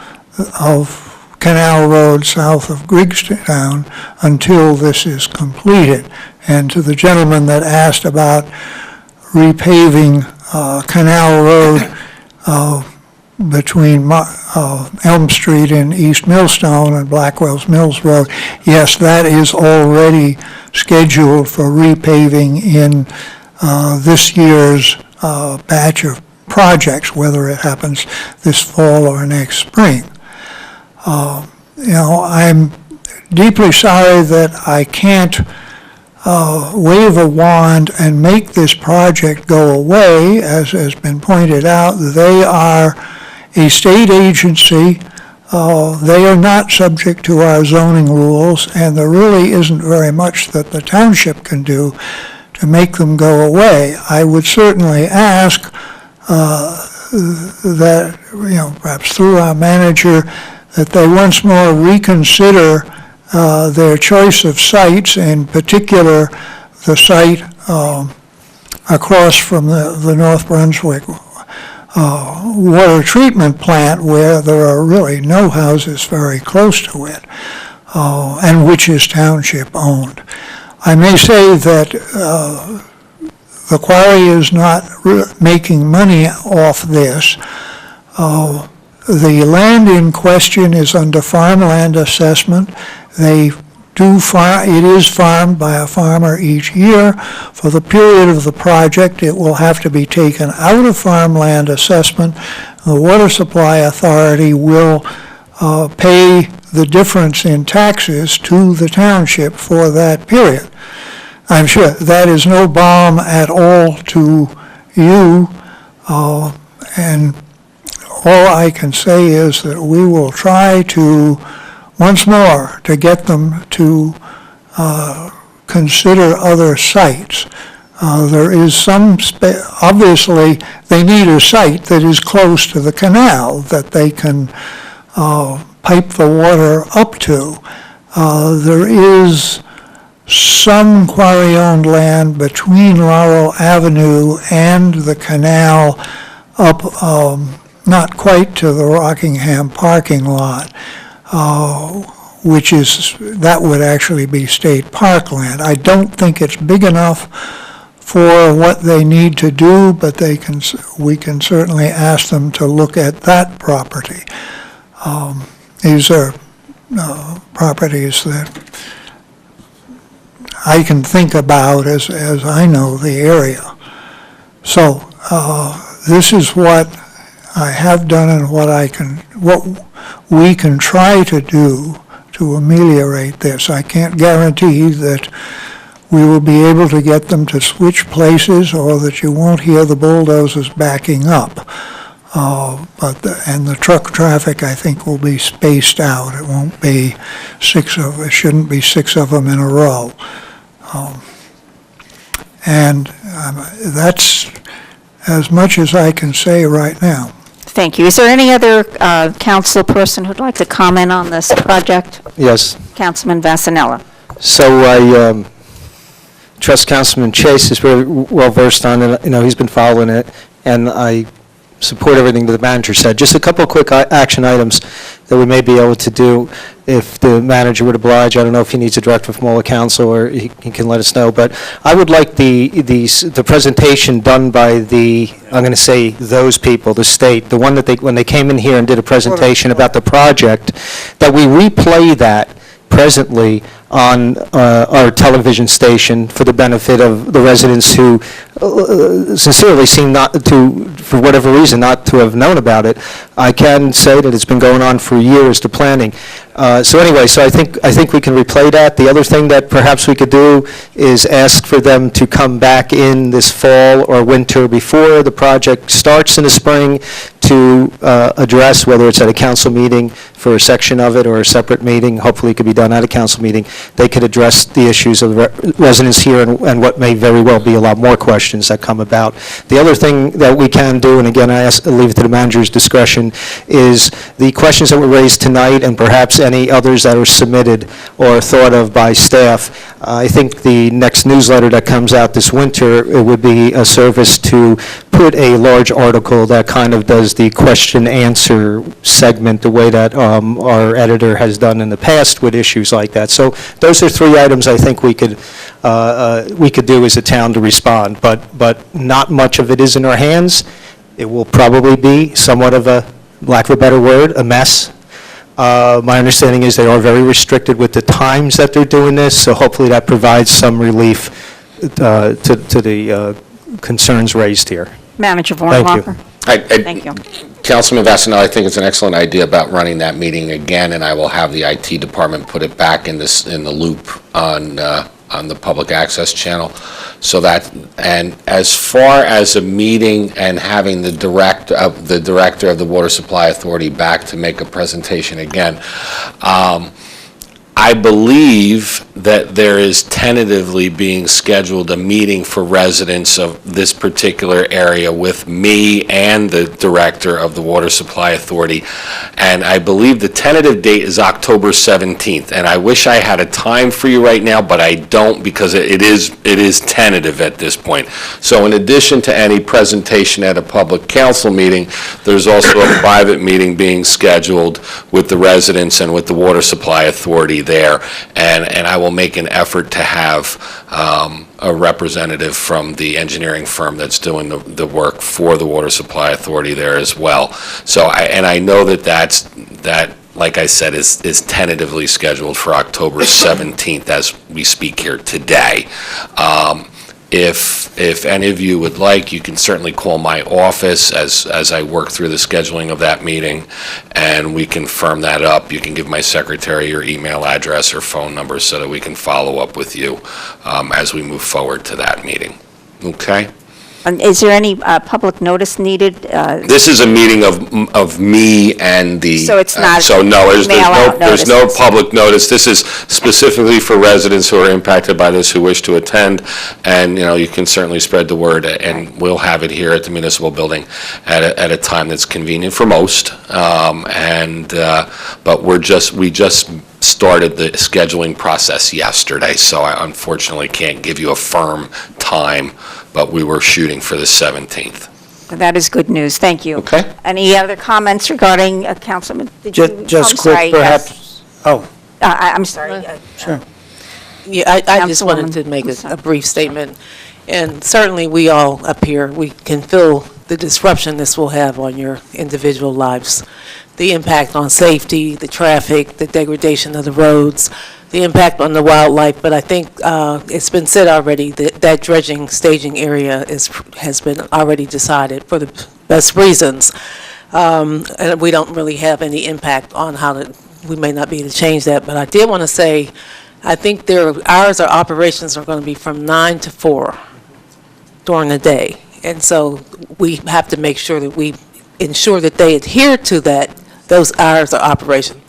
Canal Road south of Griggstown until this is completed. And to the gentleman that asked about repaving Canal Road between Elm Street and East Millstone and Blackwell's Mills Road, yes, that is already scheduled for repaving in this year's batch of projects, whether it happens this fall or next spring. I'm deeply sorry that I can't wave a wand and make this project go away. As has been pointed out, they are a state agency. They are not subject to our zoning rules, and there really isn't very much that the township can do to make them go away. I would certainly ask that, perhaps through our manager, that they once more reconsider their choice of sites, in particular the site across from the North Brunswick water treatment plant, where there are really no houses very close to it, and which is township owned. I may say that the quarry is not making money off this. The land in question is under farmland assessment. It is farmed by a farmer each year. For the period of the project, it will have to be taken out of farmland assessment. The Water Supply Authority will pay the difference in taxes to the township for that period. I'm sure that is no balm at all to you, and all I can say is that we will try to, once more, to get them to consider other sites. There is obviously, they need a site that is close to the canal that they can pipe the water up to. There is some quarry-owned land between Laurel Avenue and the canal up, not quite to the Rockingham parking lot, that would actually be state parkland. I don't think it's big enough for what they need to do, but we can certainly ask them to look at that property. These are properties that I can think about as I know the area. So this is what I have done and what we can try to do to ameliorate this. I can't guarantee that we will be able to get them to switch places or that you won't hear the bulldozers backing up. And the truck traffic, I think, will be spaced out. It won't be it shouldn't be 6 of them in a row. And that's as much as I can say right now. Thank you. Is there any other council person who'd like to comment on this project? Yes. Councilman Vasanella. So I trust Councilman Chase is very well versed on it. He's been following it, and I support everything that the manager said. Just a couple of quick action items that we may be able to do if the manager would oblige. I don't know if he needs a directive from all the council or he can let us know, but I would like the presentation done by I'm going to say those people, the state, the one that when they came in here and did a presentation about the project, that we replay that presently on our television station for the benefit of the residents who sincerely seem not to, for whatever reason, not to have known about it. I can say that it's been going on for years, the planning. So anyway, so I think we can replay that. The other thing that perhaps we could do is ask for them to come back in this fall or winter before the project starts in the spring to address, whether it's at a council meeting for a section of it or a separate meeting, hopefully it could be done at a council meeting, they could address the issues of the residents here and what may very well be a lot more questions that come about. The other thing that we can do, and again, I leave it to the manager's discretion, is the questions that were raised tonight and perhaps any others that are submitted or thought of by staff. I think the next newsletter that comes out this winter, it would be a service to put a large article that kind of does the question-answer segment the way that our editor has done in the past with issues like that. So those are three items I think we could do as a town to respond, but not much of it is in our hands. It will probably be somewhat of a, lack of a better word, a mess. My understanding is they are very restricted with the times that they're doing this, so hopefully that provides some relief to the concerns raised here. Manager Vornhofer. Thank you. Councilman Vasanelli, I think it's an excellent idea about running that meeting again, and I will have the IT department put it back in the loop on the public access channel. So that, and as far as a meeting and having the director of the Water Supply Authority back to make a presentation again, I believe that there is tentatively being scheduled a meeting for residents of this particular area with me and the director of the Water Supply Authority. And I believe the tentative date is October 17th. And I wish I had a time for you right now, but I don't, because it is tentative at this point. So in addition to any presentation at a public council meeting, there's also a private meeting being scheduled with the residents and with the Water Supply Authority there, and I will make an effort to have a representative from the engineering firm that's doing the work for the Water Supply Authority there as well. So I know that like I said is tentatively scheduled for October 17th as we speak here today. If any of you would like, you can certainly call my office as I work through the scheduling of that meeting, and we can firm that up. You can give my secretary your email address or phone number so that we can follow up with you as we move forward to that meeting. Okay? And is there any public notice needed? This is a meeting of me and the... So it's not so no, there's no notices. public notice. This is specifically for residents who are impacted by this who wish to attend. And, you can certainly spread the word, and we'll have it here at the municipal building at a time that's convenient for most. But we just started the scheduling process yesterday, so I unfortunately can't give you a firm time, but we were shooting for the 17th. That is good news. Thank you. Okay. Any other comments regarding Councilman? Just quick, perhaps. Oh, I'm sorry. sure. Yeah, I just wanted Councilwoman. to make a brief statement. And certainly we all up here, we can feel the disruption this will have on your individual lives. The impact on safety, the traffic, the degradation of the roads, the impact on the wildlife. But I think it's been said already that dredging staging area has been already decided for the best reasons. And we don't really have any impact on we may not be able to change that. But I did want to say, I think their hours of operations are going to be from 9 to 4 during the day. And so we have to make sure that we ensure that they adhere to those hours of operation.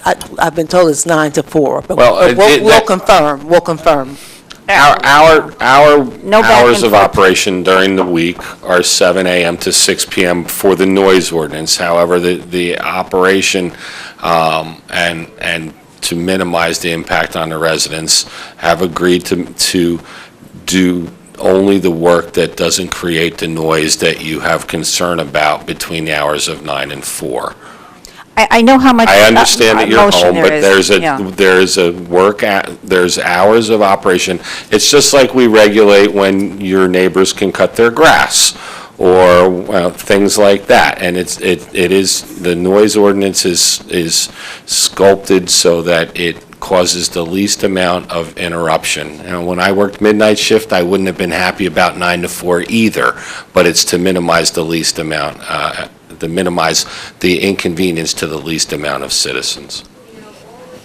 I've been told it's 9 to 4, but we'll confirm. We'll confirm. Our No back hours and of forth. operation during the week are 7 a.m. to 6 p.m. for the noise ordinance. However, the operation and to minimize the impact on the residents have agreed to do only the work that doesn't create the noise that you have concern about between the hours of 9 and 4. I know how much I understand that you're emotion home, but there is. there's hours of operation. It's just like we regulate when your neighbors can cut their grass or things like that. And it is the noise ordinance is sculpted so that it causes the least amount of interruption. And when I worked midnight shift, I wouldn't have been happy about 9 to 4 either, but it's to minimize the least amount, to minimize the inconvenience to the least amount of citizens.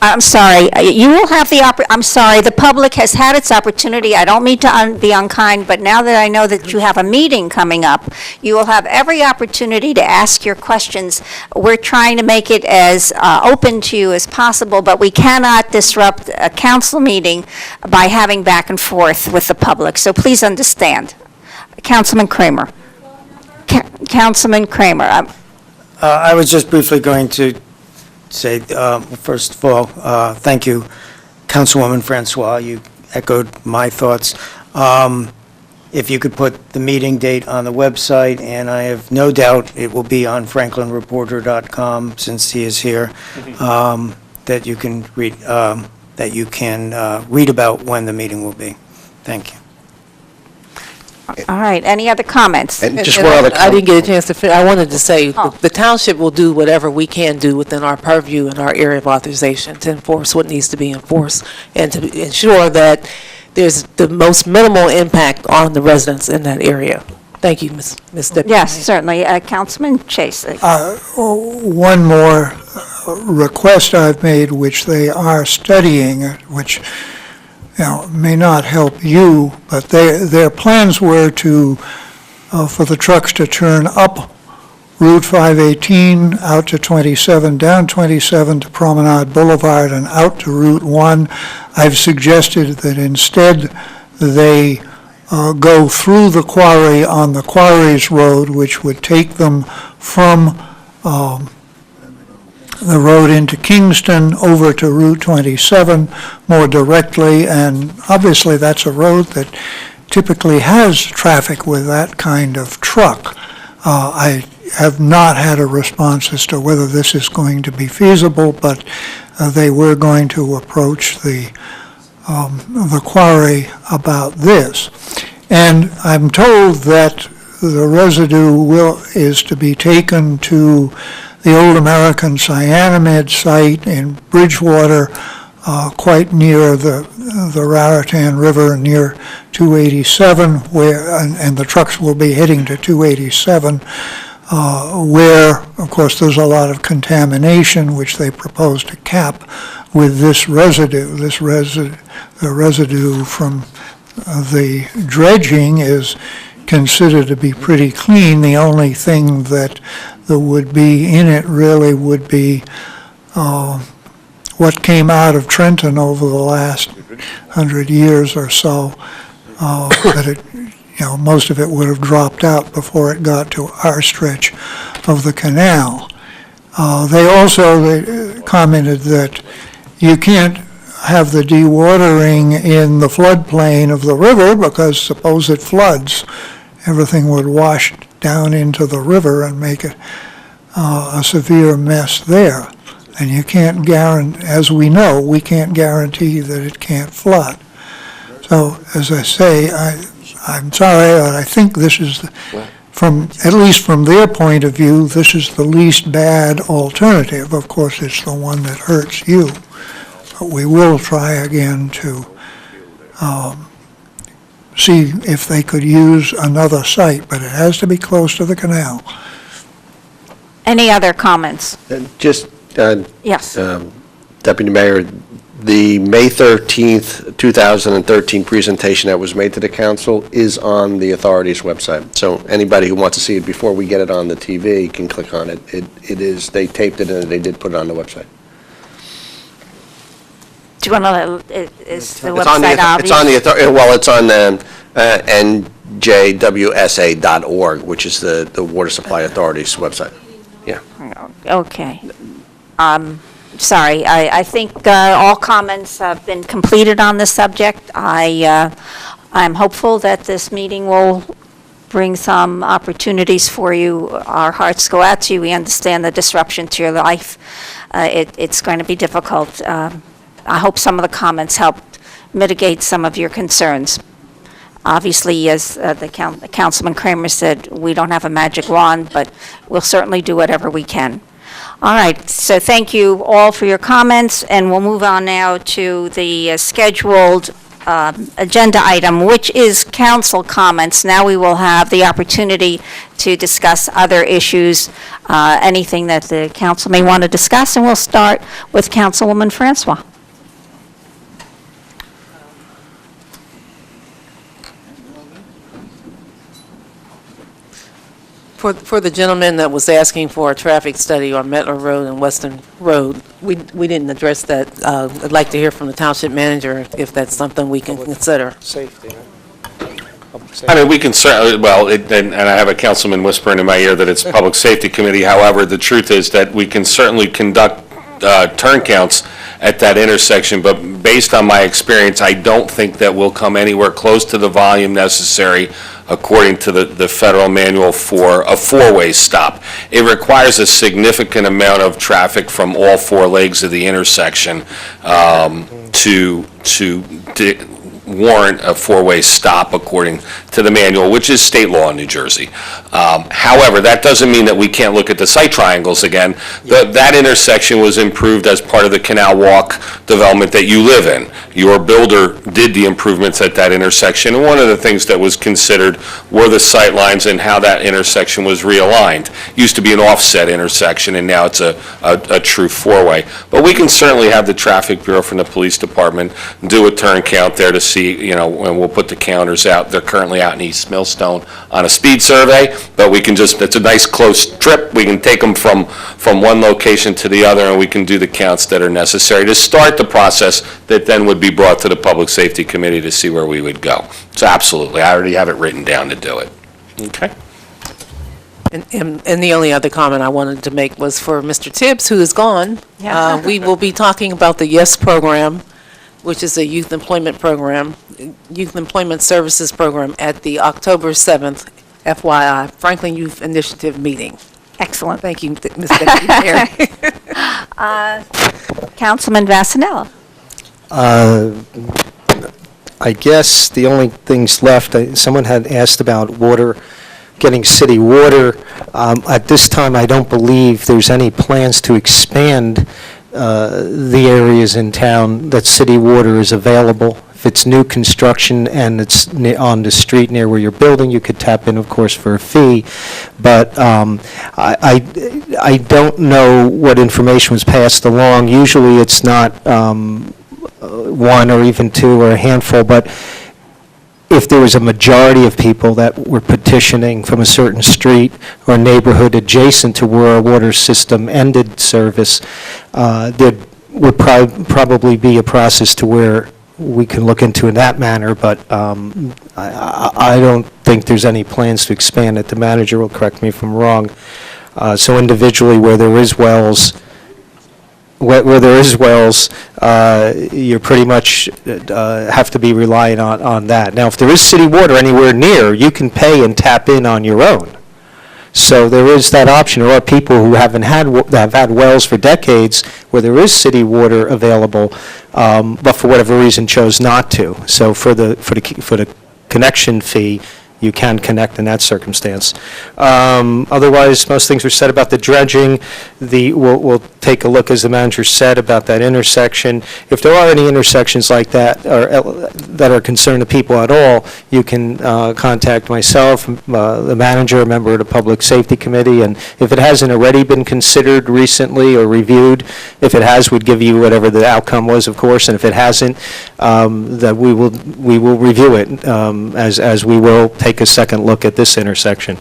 I'm sorry, you will have I'm sorry, the public has had its opportunity. I don't mean to be unkind, but now that I know that you have a meeting coming up, you will have every opportunity to ask your questions. We're trying to make it as open to you as possible, but we cannot disrupt a council meeting by having back and forth with the public, so please understand. Councilman Kramer. Councilman Kramer. I was just briefly going to say, first of all, thank you, Councilwoman Francois. You echoed my thoughts. If you could put the meeting date on the website, and I have no doubt it will be on franklinreporter.com since he is here, that you can read about when the meeting will be. Thank you. All right, any other comments? And just one other I didn't get a chance to finish. I wanted to say, Oh. the township will do whatever we can do within our purview and our area of authorization to enforce what needs to be enforced and to ensure that there's the most minimal impact on the residents in that area. Thank you, Ms. Deputy. Yes, certainly. Councilman Chase. One more request I've made, which they are studying, which may not help you, but their plans were for the trucks to turn up Route 518 out to 27, down 27 to Promenade Boulevard and out to Route 1. I've suggested that instead they go through the quarry on the Quarries Road, which would take them from the road into Kingston over to Route 27 more directly, and obviously that's a road that typically has traffic with that kind of truck. I have not had a response as to whether this is going to be feasible, but they were going to approach the quarry about this. And I'm told that the residue is to be taken to the Old American Cyanamid site in Bridgewater, quite near the Raritan River, near 287, and the trucks will be heading to 287, where, of course, there's a lot of contamination, which they propose to cap with this residue. The residue from the dredging is considered to be pretty clean. The only thing that would be in it really would be what came out of Trenton over the last 100 years or so. But most of it would have dropped out before it got to our stretch of the canal. They also commented that you can't have the dewatering in the floodplain of the river because suppose it floods, everything would wash down into the river and make it a severe mess there. And you can't guarantee, as we know, we can't guarantee that it can't flood. So, as I say, I'm sorry, but I think this is, at least from their point of view, this is the least bad alternative. Of course, it's the one that hurts you. But we will try again to see if they could use another site, but it has to be close to the canal. Any other comments? Just, Yes. Deputy Mayor, the May 13th, 2013 presentation that was made to the council is on the authority's website. So anybody who wants to see it before we get it on the TV can click on it. It is, they taped it and they did put it on the website. Do you want to, is the It's on website obvious? it's on njwsa.org, which is the Water Supply Authority's website. Yeah. Okay. Sorry, I think all comments have been completed on this subject. I'm hopeful that this meeting will bring some opportunities for you. Our hearts go out to you. We understand the disruption to your life. It's going to be difficult. I hope some of the comments helped mitigate some of your concerns. Obviously, as Councilman Kramer said, we don't have a magic wand, but we'll certainly do whatever we can. All right, so thank you all for your comments, and we'll move on now to the scheduled agenda item, which is council comments. Now we will have the opportunity to discuss other issues, anything that the council may want to discuss, and we'll start with Councilwoman Francois. For the gentleman that was asking for a traffic study on Metler Road and Western Road, we didn't address that. I'd like to hear from the township manager if that's something we can consider. Safety, I mean, we can certainly, well, and I have a councilman whispering in my ear that it's Public Safety Committee. However, the truth is that we can certainly conduct turn counts at that intersection, but based on my experience, I don't think that we'll come anywhere close to the volume necessary according to the federal manual for a four-way stop. It requires a significant amount of traffic from all four legs of the intersection to warrant a four-way stop according to the manual, which is state law in New Jersey. However, that doesn't mean that we can't look at the site triangles again. That intersection was improved as part of the Canal Walk development that you live in. Your builder did the improvements at that intersection, and one of the things that was considered were the sight lines and how that intersection was realigned. It used to be an offset intersection, and now it's a true four-way. But we can certainly have the Traffic Bureau from the Police Department do a turn count there to see, and we'll put the counters out. They're currently out in East Millstone on a speed survey, but we can just, it's a nice close trip. We can take them from one location to the other, and we can do the counts that are necessary to start the process that then would be brought to the Public Safety Committee to see where we would go. So absolutely, I already have it written down to do it. Okay. And the only other comment I wanted to make was for Mr. Tibbs, who is gone. Yeah. We will be talking about the YES program, which is a youth employment program, youth employment services program at the October 7th, FYI, Franklin Youth Initiative meeting. Excellent. Thank you, Ms. Deputy Mayor. Councilman Vasanella. I guess the only things left, someone had asked about water, getting city water. At this time, I don't believe there's any plans to expand the areas in town that city water is available. If it's new construction and it's on the street near where you're building, you could tap in, of course, for a fee. But I don't know what information was passed along. Usually it's not one or even two or a handful, but if there was a majority of people that were petitioning from a certain street or neighborhood adjacent to where a water system ended service, there would probably be a process to where we can look into in that manner, but I don't think there's any plans to expand it. The manager will correct me if I'm wrong. So individually, where there is wells, you pretty much have to be relying on that. Now, if there is city water anywhere near, you can pay and tap in on your own. So there is that option. There are people who have had wells for decades where there is city water available, but for whatever reason chose not to. So for the connection fee, you can connect in that circumstance. Otherwise, most things were said about the dredging. We'll take a look, as the manager said, about that intersection. If there are any intersections like that or that are concerned to people at all, you can contact myself, the manager, a member of the Public Safety Committee, and if it hasn't already been considered recently or reviewed, if it has, we'd give you whatever the outcome was, of course, and if it hasn't, that we will review it as we will take a second look at this intersection.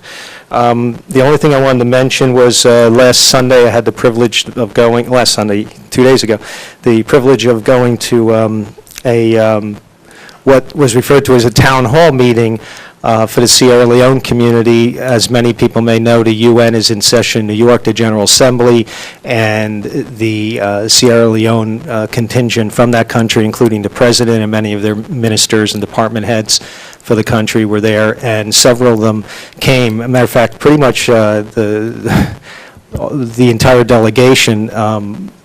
The only thing I wanted to mention was last Sunday I had the privilege of going, last Sunday, 2 days ago, the privilege of going to what was referred to as a town hall meeting for the Sierra Leone community. As many people may know, the UN is in session in New York, the General Assembly, and the Sierra Leone contingent from that country, including the president and many of their ministers and department heads for the country, were there, and several of them came. As a matter of fact, pretty much the entire delegation.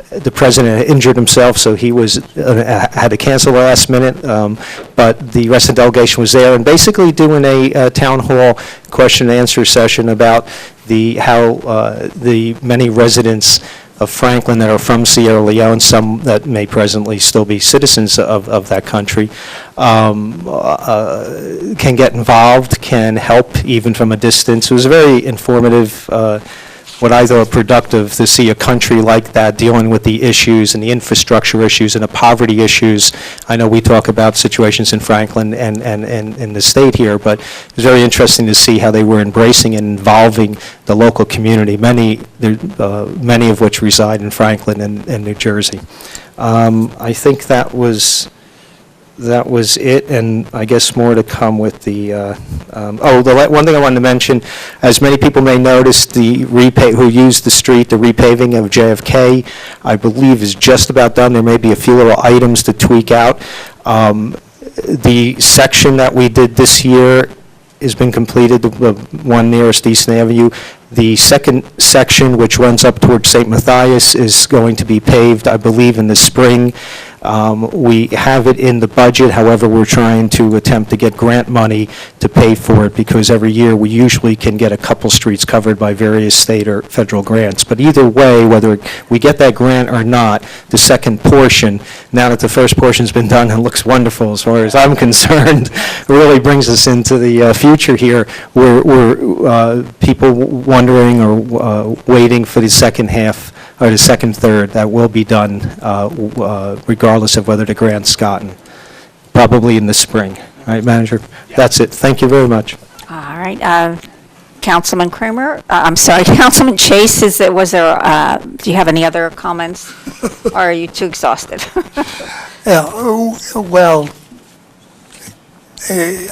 The president had injured himself, so he had to cancel the last minute, but the rest of the delegation was there and basically doing a town hall question and answer session about how the many residents of Franklin that are from Sierra Leone, some that may presently still be citizens of that country, can get involved, can help even from a distance. It was very informative, what I thought productive to see a country like that dealing with the issues and the infrastructure issues and the poverty issues. I know we talk about situations in Franklin and in the state here, but it was very interesting to see how they were embracing and involving the local community, many of which reside in Franklin and New Jersey. I think that was it, and I guess more to come with the, one thing I wanted to mention, as many people may notice, who used the street, the repaving of JFK, I believe is just about done. There may be a few little items to tweak out. The section that we did this year has been completed, the one nearest Eastern Avenue. The second section, which runs up towards St. Matthias, is going to be paved, I believe, in the spring. We have it in the budget, however, we're trying to attempt to get grant money to pay for it, because every year we usually can get a couple streets covered by various state or federal grants. But either way, whether we get that grant or not, the second portion, now that the first portion's been done and looks wonderful as far as I'm concerned, really brings us into the future here, where people wondering or waiting for the second half or the second third that will be done regardless of whether the grant's gotten, probably in the spring. All right, Manager? That's it. Thank you very much. All right, Councilman Kramer, Councilman Chase, do you have any other comments? Or are you too exhausted? Yeah, well,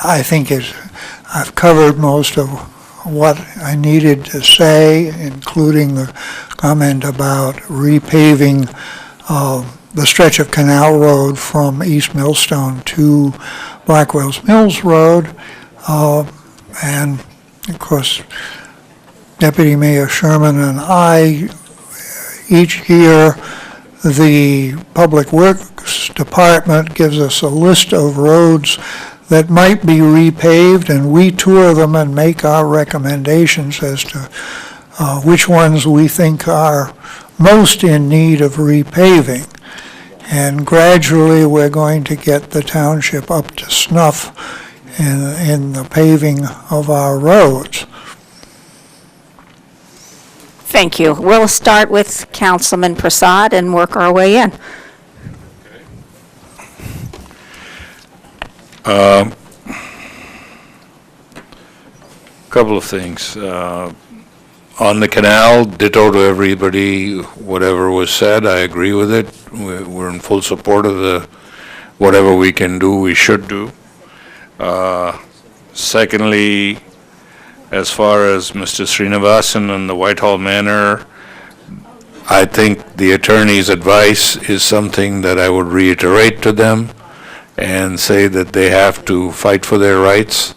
I think I've covered most of what I needed to say, including the comment about repaving the stretch of Canal Road from East Millstone to Blackwell's Mills Road. And, of course, Deputy Mayor Sherman and I, each year, the Public Works Department gives us a list of roads that might be repaved, and we tour them and make our recommendations as to which ones we think are most in need of repaving. And gradually, we're going to get the township up to snuff in the paving of our roads. Thank you. We'll start with Councilman Prasad and work our way in. Couple of things. On the canal, ditto to everybody, whatever was said, I agree with it. We're in full support of whatever we can do, we should do. Secondly, as far as Mr. Srinivasan and the Whitehall Manor, I think the attorney's advice is something that I would reiterate to them and say that they have to fight for their rights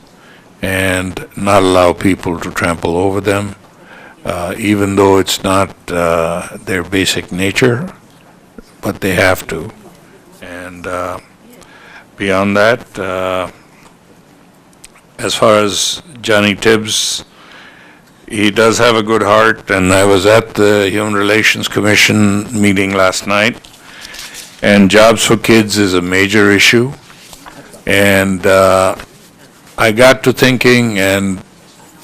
and not allow people to trample over them, even though it's not their basic nature, but they have to. And beyond that, as far as Johnny Tibbs, he does have a good heart, and I was at the Human Relations Commission meeting last night, and jobs for kids is a major issue. And I got to thinking, and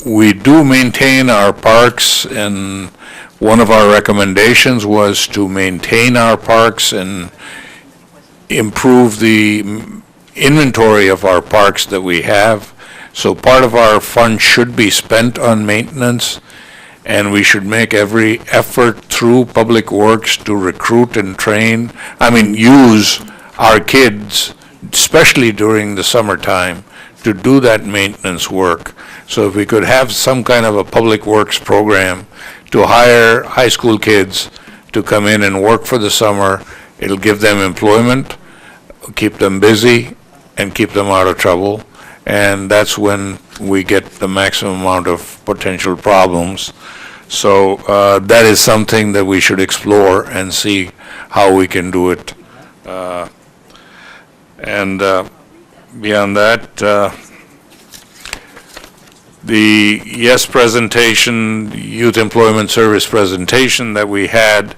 we do maintain our parks, and one of our recommendations was to maintain our parks and improve the inventory of our parks that we have. So part of our fund should be spent on maintenance, and we should make every effort through Public Works to recruit and train, use our kids, especially during the summertime, to do that maintenance work. So if we could have some kind of a Public Works program to hire high school kids to come in and work for the summer, it'll give them employment, keep them busy, and keep them out of trouble. And that's when we get the maximum amount of potential problems. So that is something that we should explore and see how we can do it. And beyond that, the YES presentation, Youth Employment Service presentation that we had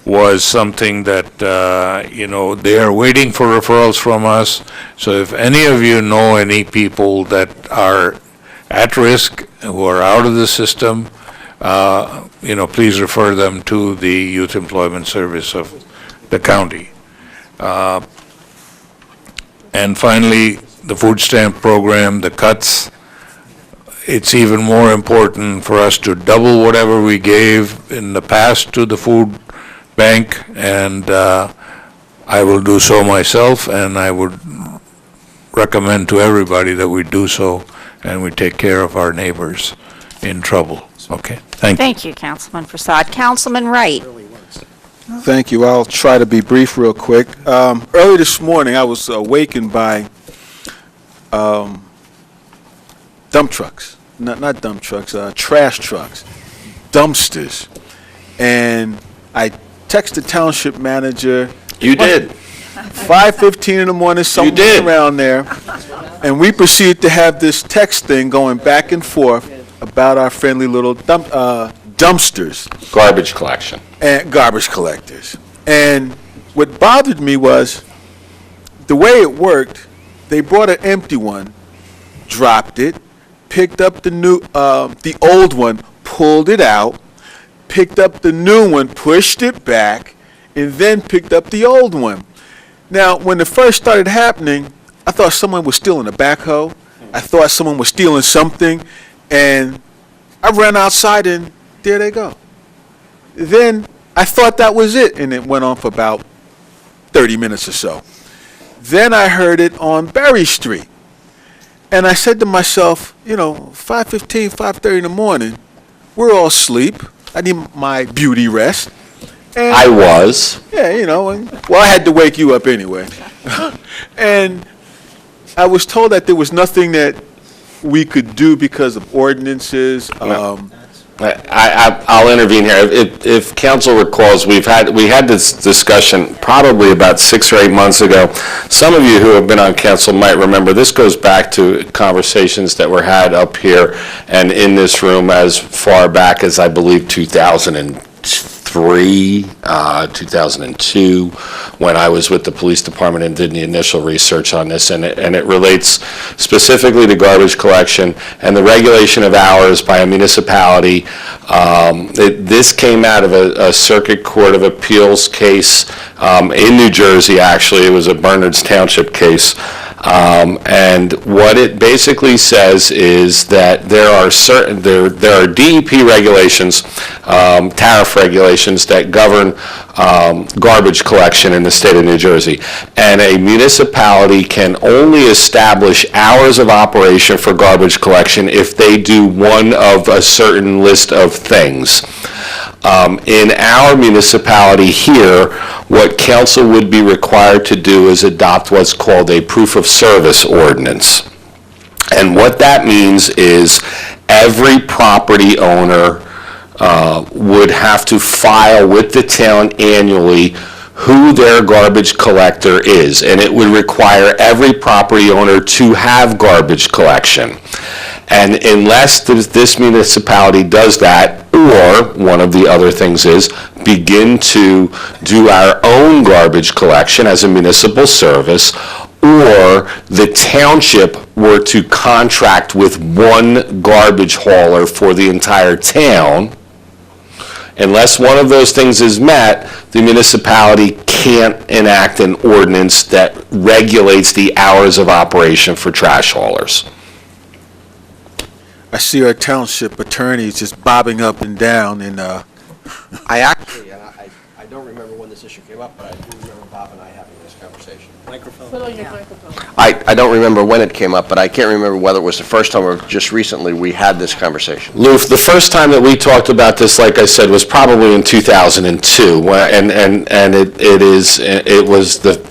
was something that, they are waiting for referrals from us. So if any of you know any people that are at risk, who are out of the system, please refer them to the Youth Employment Service of the county. And finally, the food stamp program, the cuts, it's even more important for us to double whatever we gave in the past to the food bank, and I will do so myself, and I would recommend to everybody that we do so, and we take care of our neighbors in trouble. Okay, thank you. Thank you, Councilman Prasad. Councilman Wright. Thank you. I'll try to be brief real quick. Early this morning, I was awakened by dump trucks. Not dump trucks, trash trucks, dumpsters. And I texted Township manager. You did. 5:15 in the morning, somewhere around there. And we proceeded to have this text thing going back and forth about our friendly little dumpsters. Garbage collection. And garbage collectors. And what bothered me was the way it worked. They brought an empty one, dropped it, picked up the old one, pulled it out, picked up the new one, pushed it back, and then picked up the old one. Now, when it first started happening, I thought someone was stealing a backhoe. I thought someone was stealing something, and I ran outside, and there they go. Then I thought that was it, and it went on for about 30 minutes or so. Then I heard it on Berry Street. And I said to myself, 5:15, 5:30 in the morning, we're all asleep. I need my beauty rest. And I was. Yeah, I had to wake you up anyway. And I was told that there was nothing that we could do because of ordinances. I'll intervene here. If council recalls, we had this discussion probably about 6 or 8 months ago. Some of you who have been on council might remember this goes back to conversations that were had up here and in this room as far back as I believe 2003, 2002, when I was with the police department and did the initial research on this, and it relates specifically to garbage collection and the regulation of hours by a municipality. This came out of a Circuit Court of Appeals case in New Jersey, actually. It was a Bernards Township case. And what it basically says is that there are DEP regulations, tariff regulations that govern garbage collection in the state of New Jersey. And a municipality can only establish hours of operation for garbage collection if they do one of a certain list of things. In our municipality here, what council would be required to do is adopt what's called a proof of service ordinance. And what that means is every property owner would have to file with the town annually who their garbage collector is, and it would require every property owner to have garbage collection. And unless this municipality does that, or one of the other things is begin to do our own garbage collection as a municipal service, or the township were to contract with one garbage hauler for the entire town, unless one of those things is met, the municipality can't enact an ordinance that regulates the hours of operation for trash haulers. I see our township attorneys just bobbing up and down, and I actually, I don't remember when this issue came up, but I do remember Bob and I having this conversation. Put on your microphone. I don't remember when it came up, but I can't remember whether it was the first time or just recently we had this conversation. Lou, the first time that we talked about this, like I said, was probably in 2002,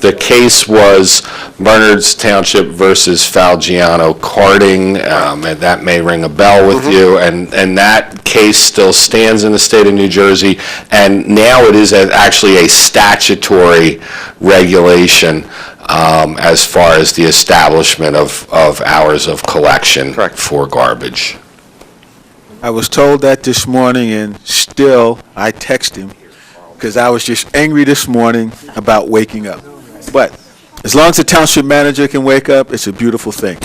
the case was Bernards Township versus Falgiano Carding, and that may ring a bell with you, and that case still stands in the state of New Jersey, and now it is actually a statutory regulation as far as the establishment of hours of collection for garbage. I was told that this morning, and still, I text him, because I was just angry this morning about waking up. But as long as the township manager can wake up, it's a beautiful thing.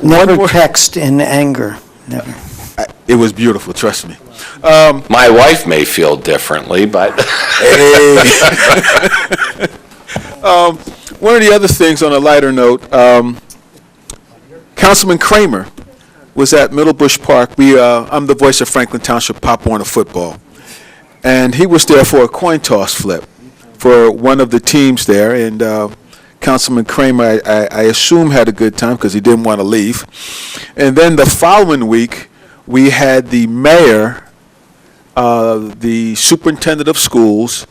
Never text in anger, never. It was beautiful, trust me. My wife may feel differently, but One of the other things on a lighter note, Councilman Kramer was at Middlebush Park. I'm the voice of Franklin Township Pop Warner football. And he was there for a coin toss flip for one of the teams there. And Councilman Kramer, I assume, had a good time because he didn't want to leave. And then the following week, we had the mayor, the superintendent of schools,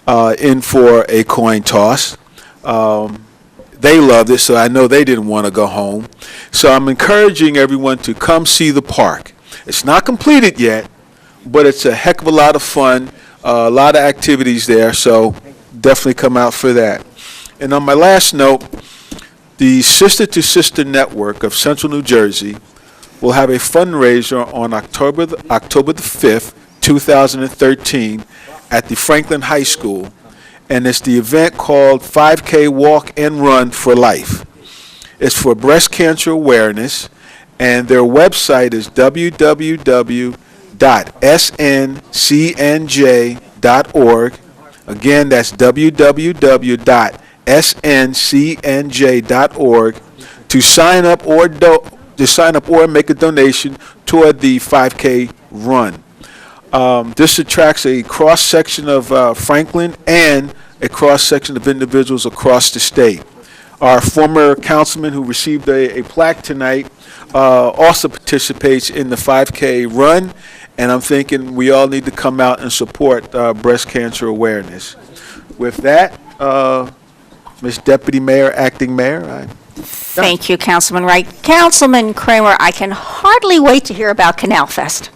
in for a coin toss. They loved it, so I know they didn't want to go home. So I'm encouraging everyone to come see the park. It's not completed yet, but it's a heck of a lot of fun, a lot of activities there, so definitely come out for that. And on my last note, the Sister to Sister Network of Central New Jersey will have a fundraiser on October the 5th, 2013, at the Franklin High School. And it's the event called 5K Walk and Run for Life. It's for breast cancer awareness, and their website is www.sncnj.org. Again, that's www.sncnj.org to sign up or make a donation toward the 5K run. This attracts a cross-section of Franklin and a cross-section of individuals across the state. Our former councilman who received a plaque tonight also participates in the 5K run, and I'm thinking we all need to come out and support breast cancer awareness. With that, Ms. Deputy Mayor, Acting Mayor, Thank you, Councilman Wright. Councilman Kramer, I can hardly wait to hear about Canal Fest.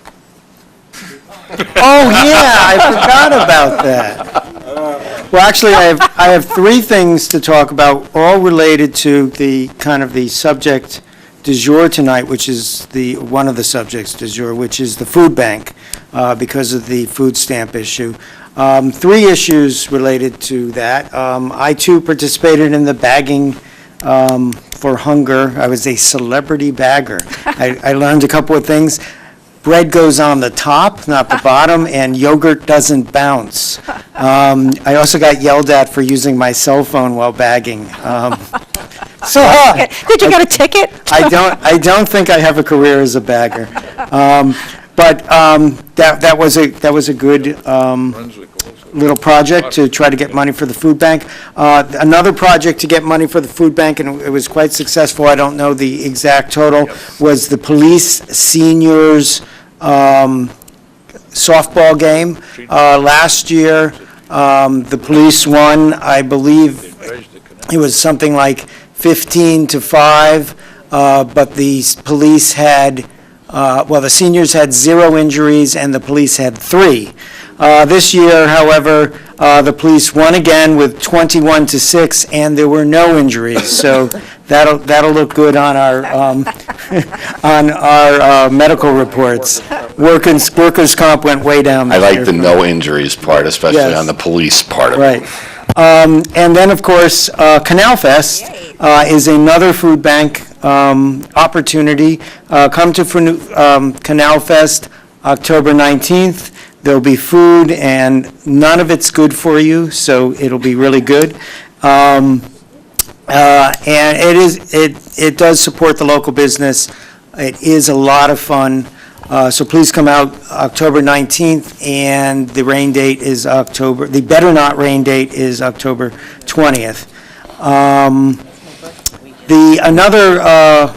Oh, yeah, I forgot about that. Well, actually, I have three things to talk about, all related to the kind of the subject du jour tonight, which is one of the subjects du jour, which is the food bank, because of the food stamp issue. Three issues related to that. I, too, participated in the bagging for hunger. I was a celebrity bagger. I learned a couple of things. Bread goes on the top, not the bottom, and yogurt doesn't bounce. I also got yelled at for using my cell phone while bagging. Did you get a ticket? I don't think I have a career as a bagger. But that was a good little project to try to get money for the food bank. Another project to get money for the food bank, and it was quite successful, I don't know the exact total, was the police seniors softball game. Last year, the police won, I believe, it was something like 15-5, but the police had, the seniors had 0 injuries and the police had 3. This year, however, the police won again with 21-6, and there were no injuries. So that'll look good on our on our medical reports. Workers' comp went way down. I like the no injuries part, especially Yes. on the police part of it. Right. And then, of course, Canal Fest is another food bank opportunity. Come to Canal Fest October 19th. There'll be food, and none of it's good for you, so it'll be really good. And it does support the local business. It is a lot of fun. So please come out October 19th, and the rain date is the better not rain date is October 20th. Another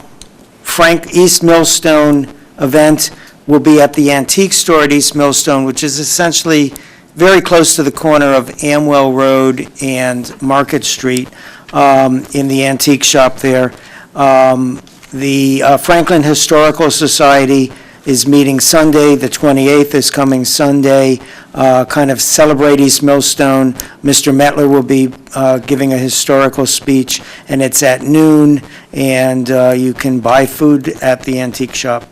Frank East Millstone event will be at the antique store at East Millstone, which is essentially very close to the corner of Amwell Road and Market Street, in the antique shop there. The Franklin Historical Society is meeting Sunday, the 28th, this coming Sunday, kind of celebrate East Millstone. Mr. Metler will be giving a historical speech, and it's at noon, and you can buy food at the antique shop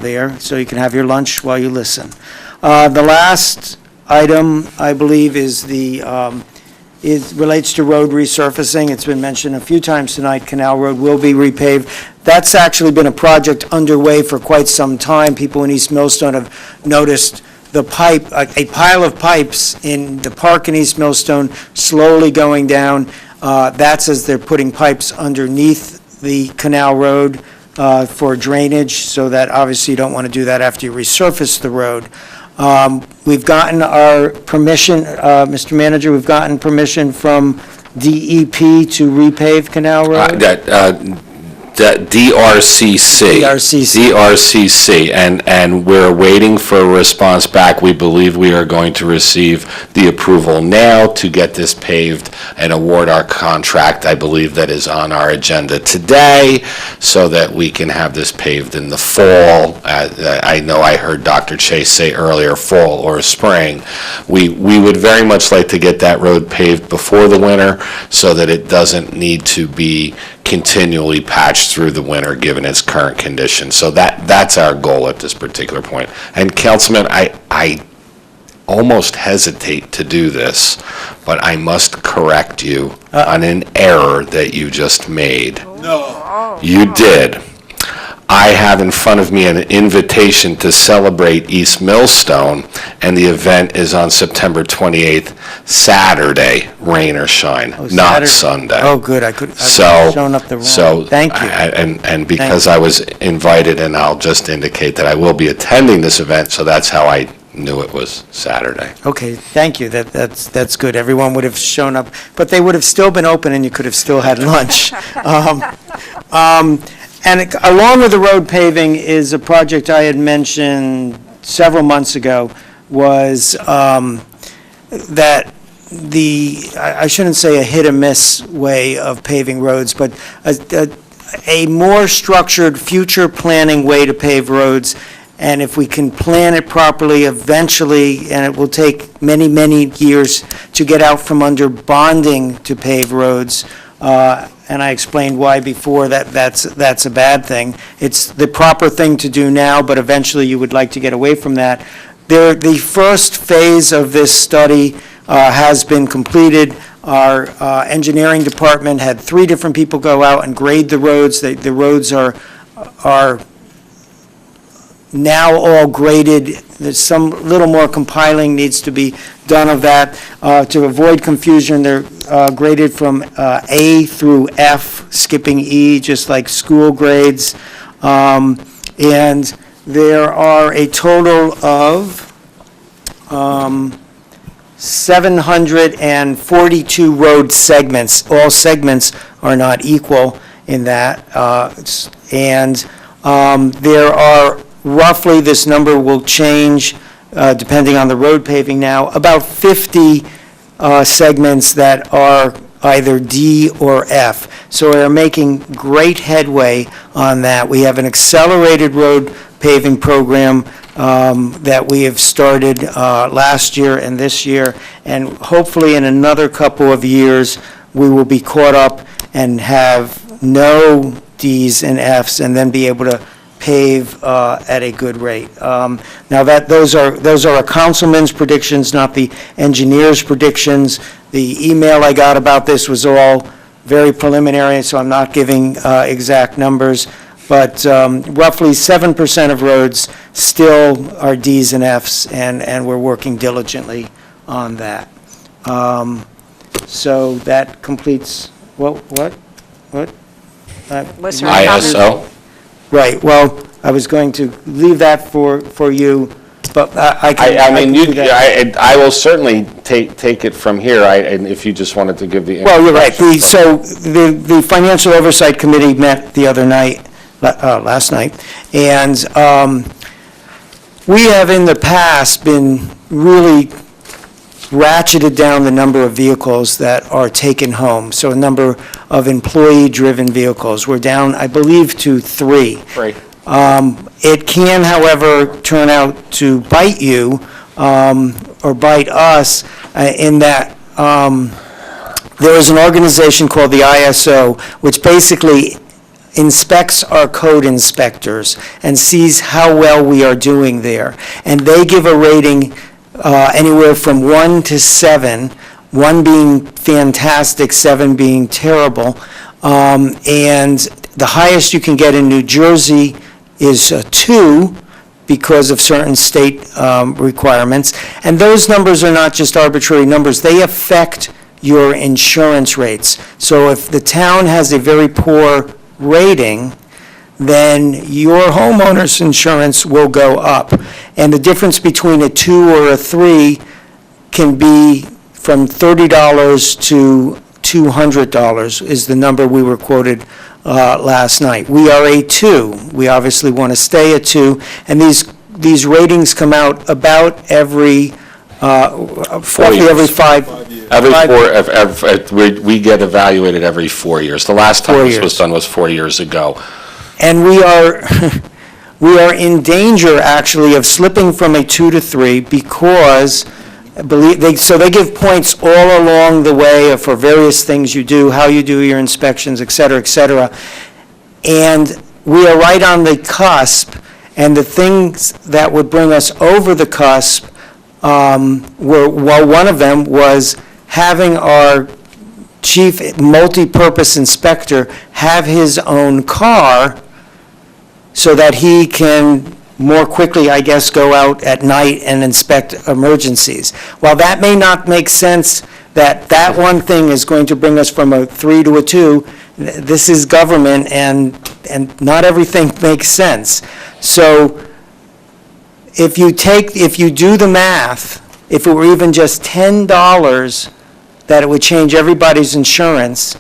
there, so you can have your lunch while you listen. The last item, I believe, is it relates to road resurfacing. It's been mentioned a few times tonight, Canal Road will be repaved. That's actually been a project underway for quite some time. People in East Millstone have noticed a pile of pipes in the park in East Millstone slowly going down. That's as they're putting pipes underneath the Canal Road for drainage, so that obviously you don't want to do that after you resurface the road. We've gotten our permission, Mr. Manager, we've gotten permission from DEP to repave Canal Road? DRCC, and we're waiting for a response back. We believe we are going to receive the approval now to get this paved and award our contract. I believe that is on our agenda today, so that we can have this paved in the fall. I know I heard Dr. Chase say earlier, fall or spring. We would very much like to get that road paved before the winter, so that it doesn't need to be continually patched through the winter, given its current condition. So that's our goal at this particular point. And Councilman, I almost hesitate to do this, but I must correct you on an error that you just made. No. You did. I have in front of me an invitation to celebrate East Millstone, and the event is on September 28th, Saturday, rain or shine, not Sunday. Oh, good, I've shown up the wrong. Thank you. And because I was invited, and I'll just indicate that I will be attending this event, so that's how I knew it was Saturday. Okay, thank you, that's good. Everyone would have shown up, but they would have still been open and you could have still had lunch. And along with the road paving is a project I had mentioned several months ago, was that I shouldn't say a hit or miss way of paving roads, but a more structured future planning way to pave roads. And if we can plan it properly, eventually, and it will take many, many years to get out from under bonding to pave roads, and I explained why before, that's a bad thing. It's the proper thing to do now, but eventually you would like to get away from that. The first phase of this study has been completed. Our engineering department had 3 different people go out and grade the roads. The roads are now all graded. There's some little more compiling needs to be done of that. To avoid confusion, they're graded from A through F, skipping E, just like school grades. And there are a total of 742 road segments. All segments are not equal in that. And there are roughly, this number will change depending on the road paving now, about 50 segments that are either D or F. So we're making great headway on that. We have an accelerated road paving program that we have started last year and this year, and hopefully in another couple of years, we will be caught up and have no Ds and Fs, and then be able to pave at a good rate. Now those are a councilman's predictions, not the engineer's predictions. The email I got about this was all very preliminary, so I'm not giving exact numbers, but roughly 7% of roads still are Ds and Fs, and we're working diligently on that. So that completes, what? ISO? Right, well, I was going to leave that for you, but I will certainly take it from here, and if you just wanted to give the... Well, you're right. So the Financial Oversight Committee met the other night, last night, and we have in the past been really ratcheted down the number of vehicles that are taken home. So a number of employee-driven vehicles. We're down, I believe, to 3. Right. It can, however, turn out to bite you or bite us in that there is an organization called the ISO, which basically inspects our code inspectors and sees how well we are doing there. And they give a rating anywhere from 1 to 7, 1 being fantastic, 7 being terrible. And the highest you can get in New Jersey is 2 because of certain state requirements. And those numbers are not just arbitrary numbers. They affect your insurance rates. So if the town has a very poor rating, then your homeowner's insurance will go up. And the difference between a 2 or a 3 can be from $30 to $200 is the number we were quoted last night. We are a 2. We obviously want to stay a 2. And these ratings come out about every, roughly every 5 years. We get evaluated every 4 years. The last time this was done was 4 years ago. And we are in danger, actually, of slipping from a 2 to 3 because they give points all along the way for various things you do, how you do your inspections, et cetera, et cetera. And we are right on the cusp, and the things that would bring us over the cusp one of them was having our chief multi-purpose inspector have his own car so that he can more quickly, I guess, go out at night and inspect emergencies. While that may not make sense, that one thing is going to bring us from a 3 to a 2, this is government, and not everything makes sense. So if you do the math, if it were even just $10 that it would change everybody's insurance,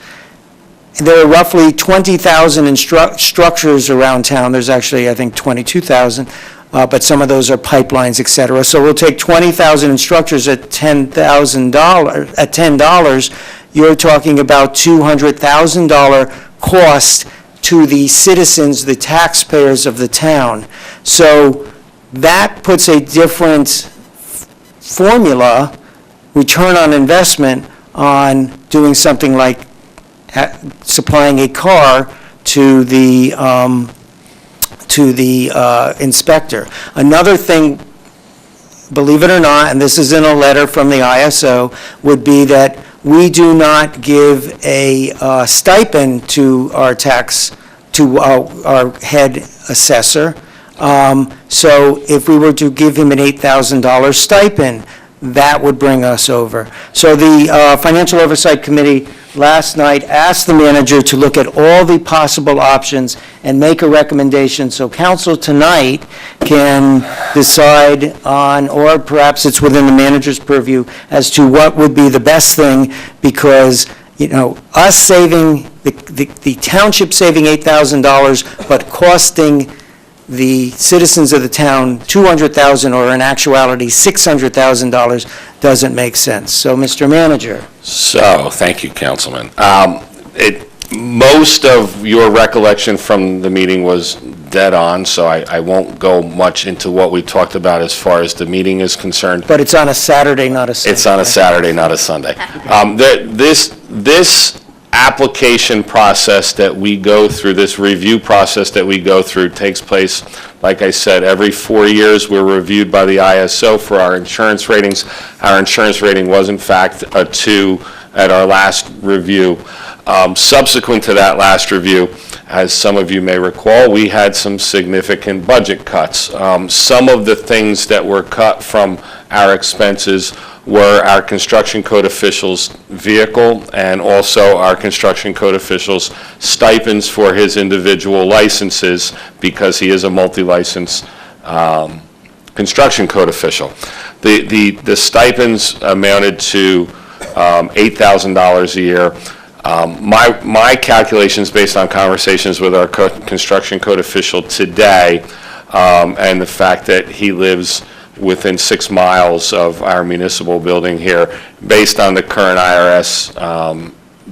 there are roughly 20,000 structures around town. There's actually, I think, 22,000, but some of those are pipelines, et cetera. So we'll take 20,000 structures at $10,000. At $10, you're talking about $200,000 cost to the citizens, the taxpayers of the town. So that puts a different formula, return on investment, on doing something like supplying a car to the inspector. Another thing, believe it or not, and this is in a letter from the ISO, would be that we do not give a stipend to our our head assessor. So if we were to give him an $8,000 stipend, that would bring us over. So the Financial Oversight Committee last night asked the manager to look at all the possible options and make a recommendation so council tonight can decide on, or perhaps it's within the manager's purview, as to what would be the best thing, because, you know, us saving, the township saving $8,000, but costing the citizens of the town $200,000, or in actuality $600,000, doesn't make sense. So, Mr. Manager. So, thank you, Councilman. Most of your recollection from the meeting was dead on, so I won't go much into what we talked about as far as the meeting is concerned. But it's on a Saturday, not a Sunday. It's on a Saturday, not a Sunday. This application process that we go through, this review process that we go through, takes place, like I said, every 4 years. We're reviewed by the ISO for our insurance ratings. Our insurance rating was, in fact, a 2 at our last review. Subsequent to that last review, as some of you may recall, we had some significant budget cuts. Some of the things that were cut from our expenses were our construction code official's vehicle and also our construction code official's stipends for his individual licenses, because he is a multi-license construction code official. The stipends amounted to $8,000 a year. My calculations, based on conversations with our construction code official today, and the fact that he lives within 6 miles of our municipal building here, based on the current IRS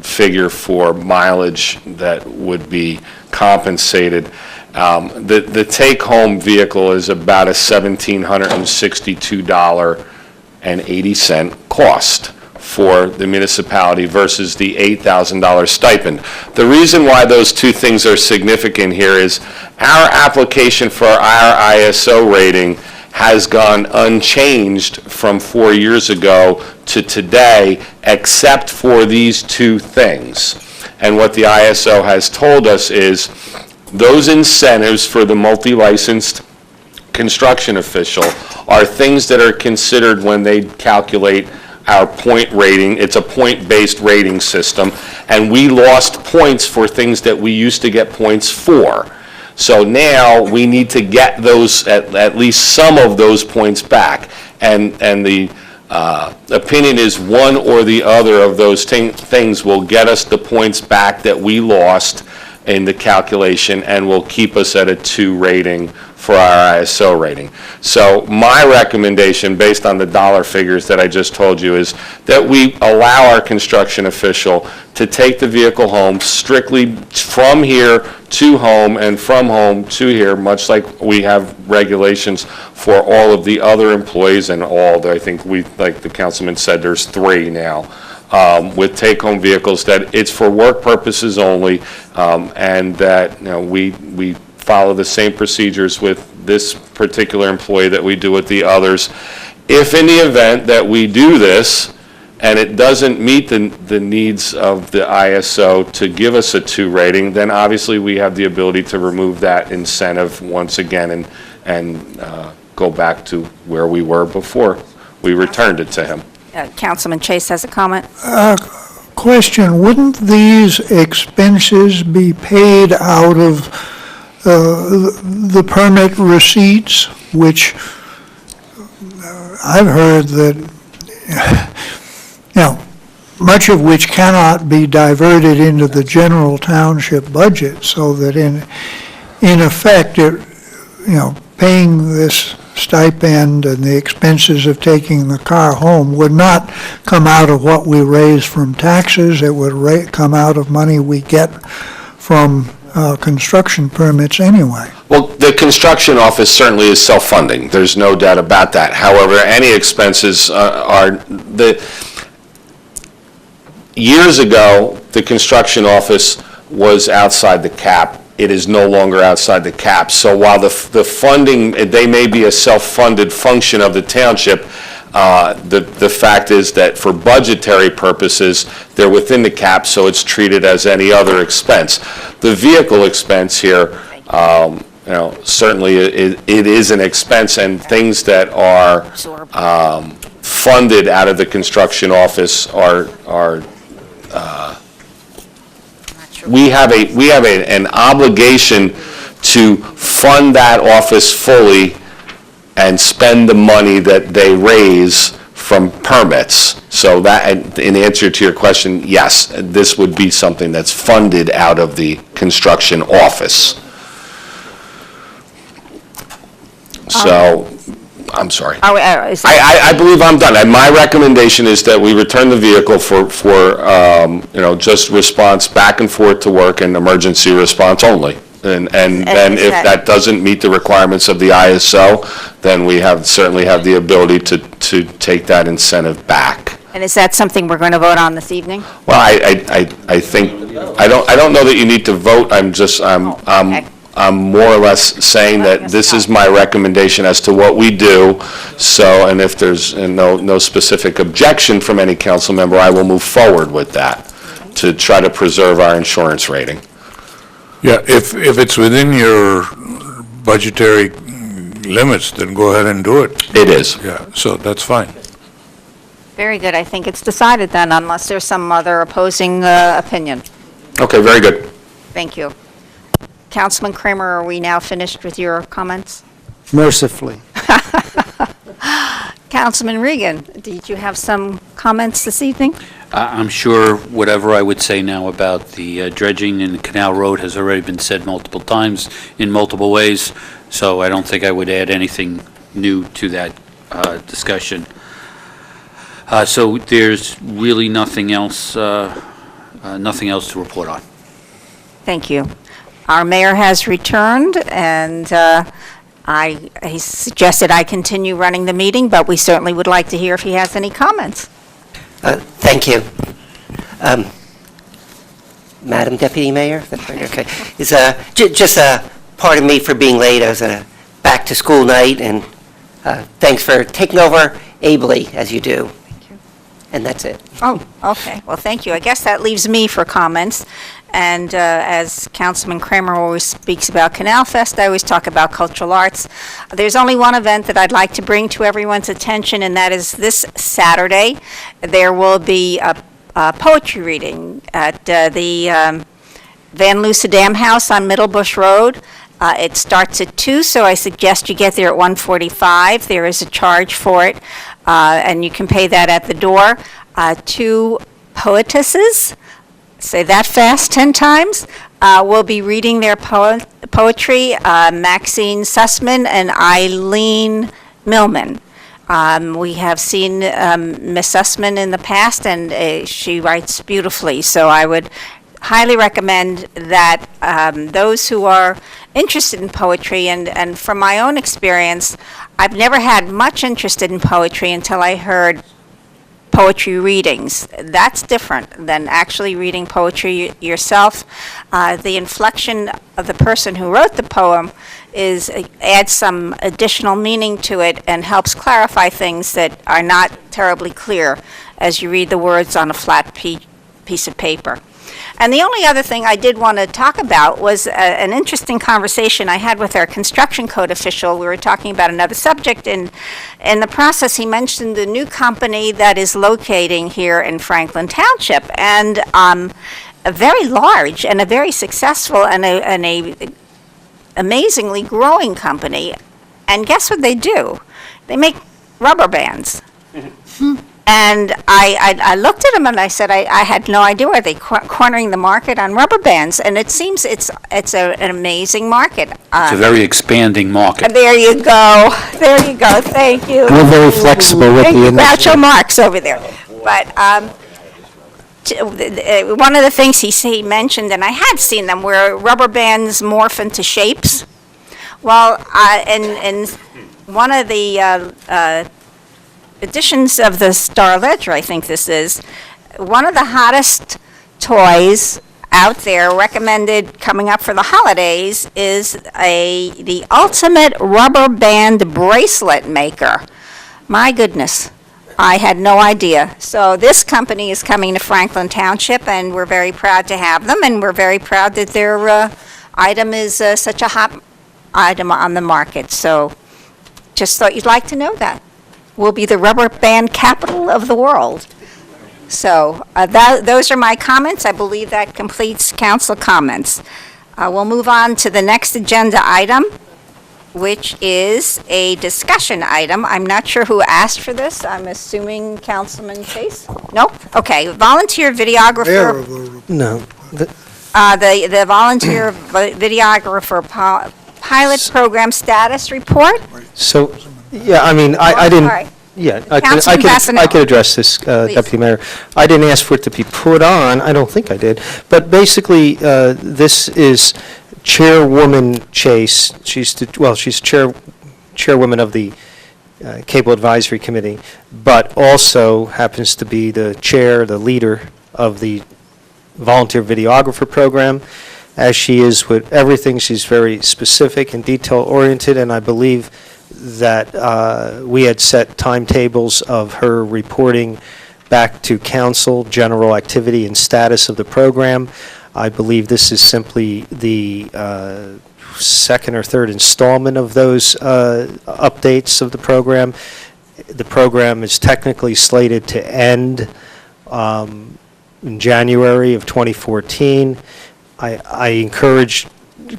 figure for mileage that would be compensated, the take-home vehicle is about a $1,762.80 cost for the municipality versus the $8,000 stipend. The reason why those two things are significant here is our application for our ISO rating has gone unchanged from 4 years ago to today, except for these two things. And what the ISO has told us is those incentives for the multi-licensed construction official are things that are considered when they calculate our point rating. It's a point-based rating system, and we lost points for things that we used to get points for. So now we need to get those, at least some of those points back. And the opinion is one or the other of those things will get us the points back that we lost in the calculation and will keep us at a 2 rating for our ISO rating. So my recommendation, based on the dollar figures that I just told you, is that we allow our construction official to take the vehicle home strictly from here to home and from home to here, much like we have regulations for all of the other employees and all, I think like the councilman said, there's 3 now. With take-home vehicles, that it's for work purposes only, and that we follow the same procedures with this particular employee that we do with the others. If in the event that we do this and it doesn't meet the needs of the ISO to give us a 2 rating, then obviously we have the ability to remove that incentive once again and go back to where we were before we returned it to him. Councilman Chase has a comment. Question, wouldn't these expenses be paid out of the permit receipts, which I've heard that, much of which cannot be diverted into the general township budget, so that in effect, paying this stipend and the expenses of taking the car home would not come out of what we raise from taxes. It would come out of money we get from construction permits anyway. Well, the construction office certainly is self-funding. There's no doubt about that. However, any expenses years ago, the construction office was outside the cap. It is no longer outside the cap. So while the funding, they may be a self-funded function of the township, the fact is that for budgetary purposes, they're within the cap, so it's treated as any other expense. The vehicle expense here, certainly it is an expense, and things that are funded out of the construction office are we have an obligation to fund that office fully and spend the money that they raise from permits. So that, in answer to your question, yes, this would be something that's funded out of the construction office. So, I'm sorry. I believe I'm done. And my recommendation is that we return the vehicle for just response back and forth to work and emergency response only. And then if that doesn't meet the requirements of the ISO, then we certainly have the ability to take that incentive back. And is that something we're going to vote on this evening? Well, I think, I don't know that you need to vote. I'm more or less saying that this is my recommendation as to what we do. So, and if there's no specific objection from any council member, I will move forward with that to try to preserve our insurance rating. Yeah, if it's within your budgetary limits, then go ahead and do it. It is. Yeah, so that's fine. Very good. I think it's decided then, unless there's some other opposing opinion. Okay, very good. Thank you. Councilman Kramer, are we now finished with your comments? Mercifully. Councilman Regan, did you have some comments this evening? I'm sure whatever I would say now about the dredging in Canal Road has already been said multiple times in multiple ways, so I don't think I would add anything new to that discussion. So there's really nothing else to report on. Thank you. Our mayor has returned, and he suggested I continue running the meeting, but we certainly would like to hear if he has any comments. Thank you. Madam Deputy Mayor? Okay. Just pardon me for being late. I was at a back-to-school night, and Thanks for taking over ably as you do. Thank you. And that's it. Oh, okay. Well, thank you. I guess that leaves me for comments. And as Councilman Kramer always speaks about Canal Fest, I always talk about cultural arts. There's only one event that I'd like to bring to everyone's attention, and that is this Saturday. There will be a poetry reading at the Van Luce Dam House on Middle Bush Road. It starts at 2, so I suggest you get there at 1:45. There is a charge for it, and you can pay that at the door. 2 poetesses, say that fast 10 times, will be reading their poetry, Maxine Sussman and Eileen Millman. We have seen Miss Sussman in the past, and she writes beautifully, so I would highly recommend that those who are interested in poetry, and from my own experience, I've never had much interest in poetry until I heard poetry readings. That's different than actually reading poetry yourself. The inflection of the person who wrote the poem adds some additional meaning to it and helps clarify things that are not terribly clear as you read the words on a flat piece of paper. And the only other thing I did want to talk about was an interesting conversation I had with our construction code official. We were talking about another subject, and in the process, he mentioned the new company that is locating here in Franklin Township, and a very large and a very successful and a amazingly growing company. And guess what they do? They make rubber bands. And I looked at them and I said, I had no idea. Are they cornering the market on rubber bands? And it seems it's an amazing market. It's a very expanding market. There you go. There you go. Thank you. We're very flexible with the industry. Groucho Marx over there. But one of the things he mentioned, and I had seen them, where rubber bands morph into shapes. Well, in one of the editions of the Star Ledger, I think this is, one of the hottest toys out there recommended coming up for the holidays is the ultimate rubber band bracelet maker. My goodness, I had no idea. So this company is coming to Franklin Township, and we're very proud to have them, and we're very proud that their item is such a hot item on the market. So just thought you'd like to know that. We'll be the rubber band capital of the world. So those are my comments. I believe that completes council comments. We'll move on to the next agenda item, which is a discussion item. I'm not sure who asked for this. I'm assuming Councilman Chase? Nope? Okay. Volunteer videographer. No. The volunteer videographer pilot program status report? So, yeah, I mean, I didn't, Sorry. yeah, Councilman Fasenelli. I could address this, Deputy Mayor. I didn't ask for it to be put on, I don't think I did, but basically, this is Chairwoman Chase. She's chairwoman of the Cable Advisory Committee, but also happens to be the leader of the volunteer videographer program. As she is with everything, she's very specific and detail-oriented, and I believe that we had set timetables of her reporting back to council, general activity and status of the program. I believe this is simply the second or third installment of those updates of the program. The program is technically slated to end in January of 2014. I encourage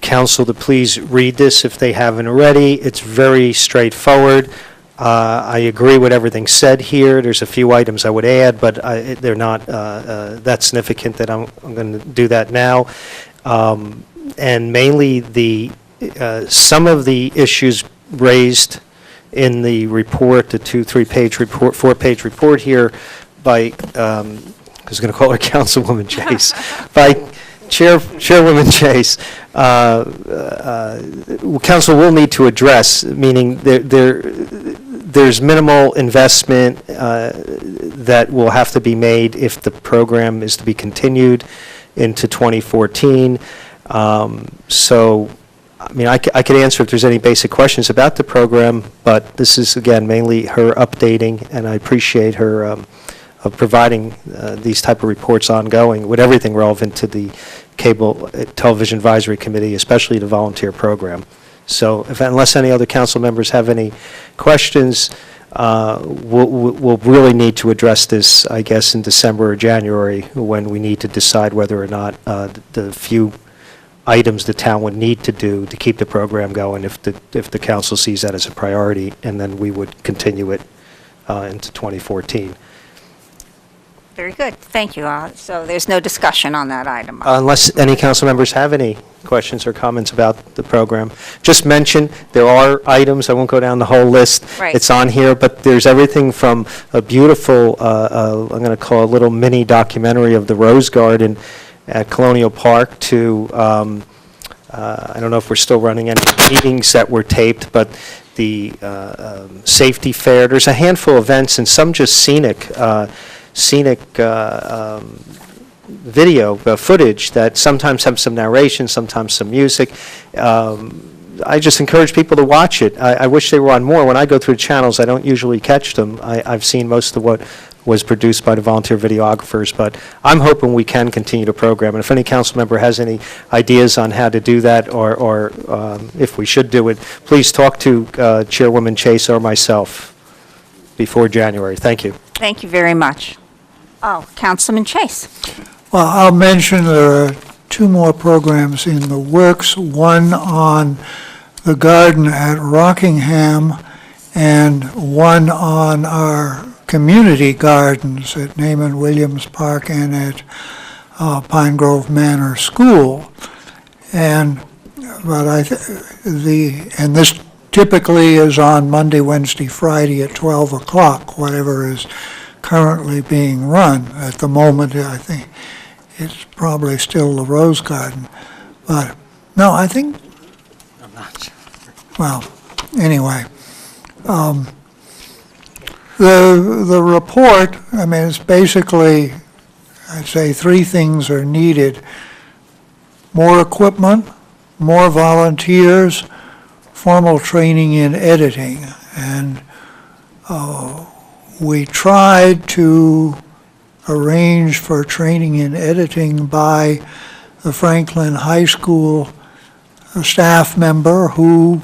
council to please read this if they haven't already. It's very straightforward. I agree with everything said here. There's a few items I would add, but they're not that significant that I'm going to do that now. And mainly some of the issues raised in the report, the 2-3-page report, 4-page report here by, I was going to call her Councilwoman Chase, by Chairwoman Chase, council will need to address, meaning there's minimal investment that will have to be made if the program is to be continued into 2014. So I mean, I could answer if there's any basic questions about the program, but this is, again, mainly her updating, and I appreciate her of providing these type of reports ongoing with everything relevant to the Cable Television Advisory Committee, especially the volunteer program. So unless any other council members have any questions, we'll really need to address this, I guess, in December or January, when we need to decide whether or not the few items the town would need to do to keep the program going, if the council sees that as a priority, and then we would continue it into 2014. Very good, thank you. So there's no discussion on that item. Unless any council members have any questions or comments about the program. Just mention, there are items, I won't go down the whole list. Right. It's on here, but there's everything from a beautiful, I'm going to call it a little mini documentary of the Rose Garden at Colonial Park to, I don't know if we're still running any meetings that were taped, but the safety fair. There's a handful of events and some just scenic video footage that sometimes have some narration, sometimes some music. I just encourage people to watch it. I wish they were on more. When I go through the channels, I don't usually catch them. I've seen most of what was produced by the volunteer videographers, but I'm hoping we can continue the program. And if any council member has any ideas on how to do that, or if we should do it, please talk to Chairwoman Chase or myself before January. Thank you. Thank you very much. Oh, Councilman Chase. Well, I'll mention there are two more programs in the works, one on the garden at Rockingham and one on our community gardens at Naaman Williams Park and at Pine Grove Manor School. And this typically is on Monday, Wednesday, Friday at 12 o'clock, whatever is currently being run. At the moment, I think it's probably still the Rose Garden. But, no, I think, I'm not sure. Well, anyway, the report, I mean, it's basically, I'd say three things are needed: more equipment, more volunteers, formal training in editing. And we tried to arrange for training in editing by the Franklin High School staff member who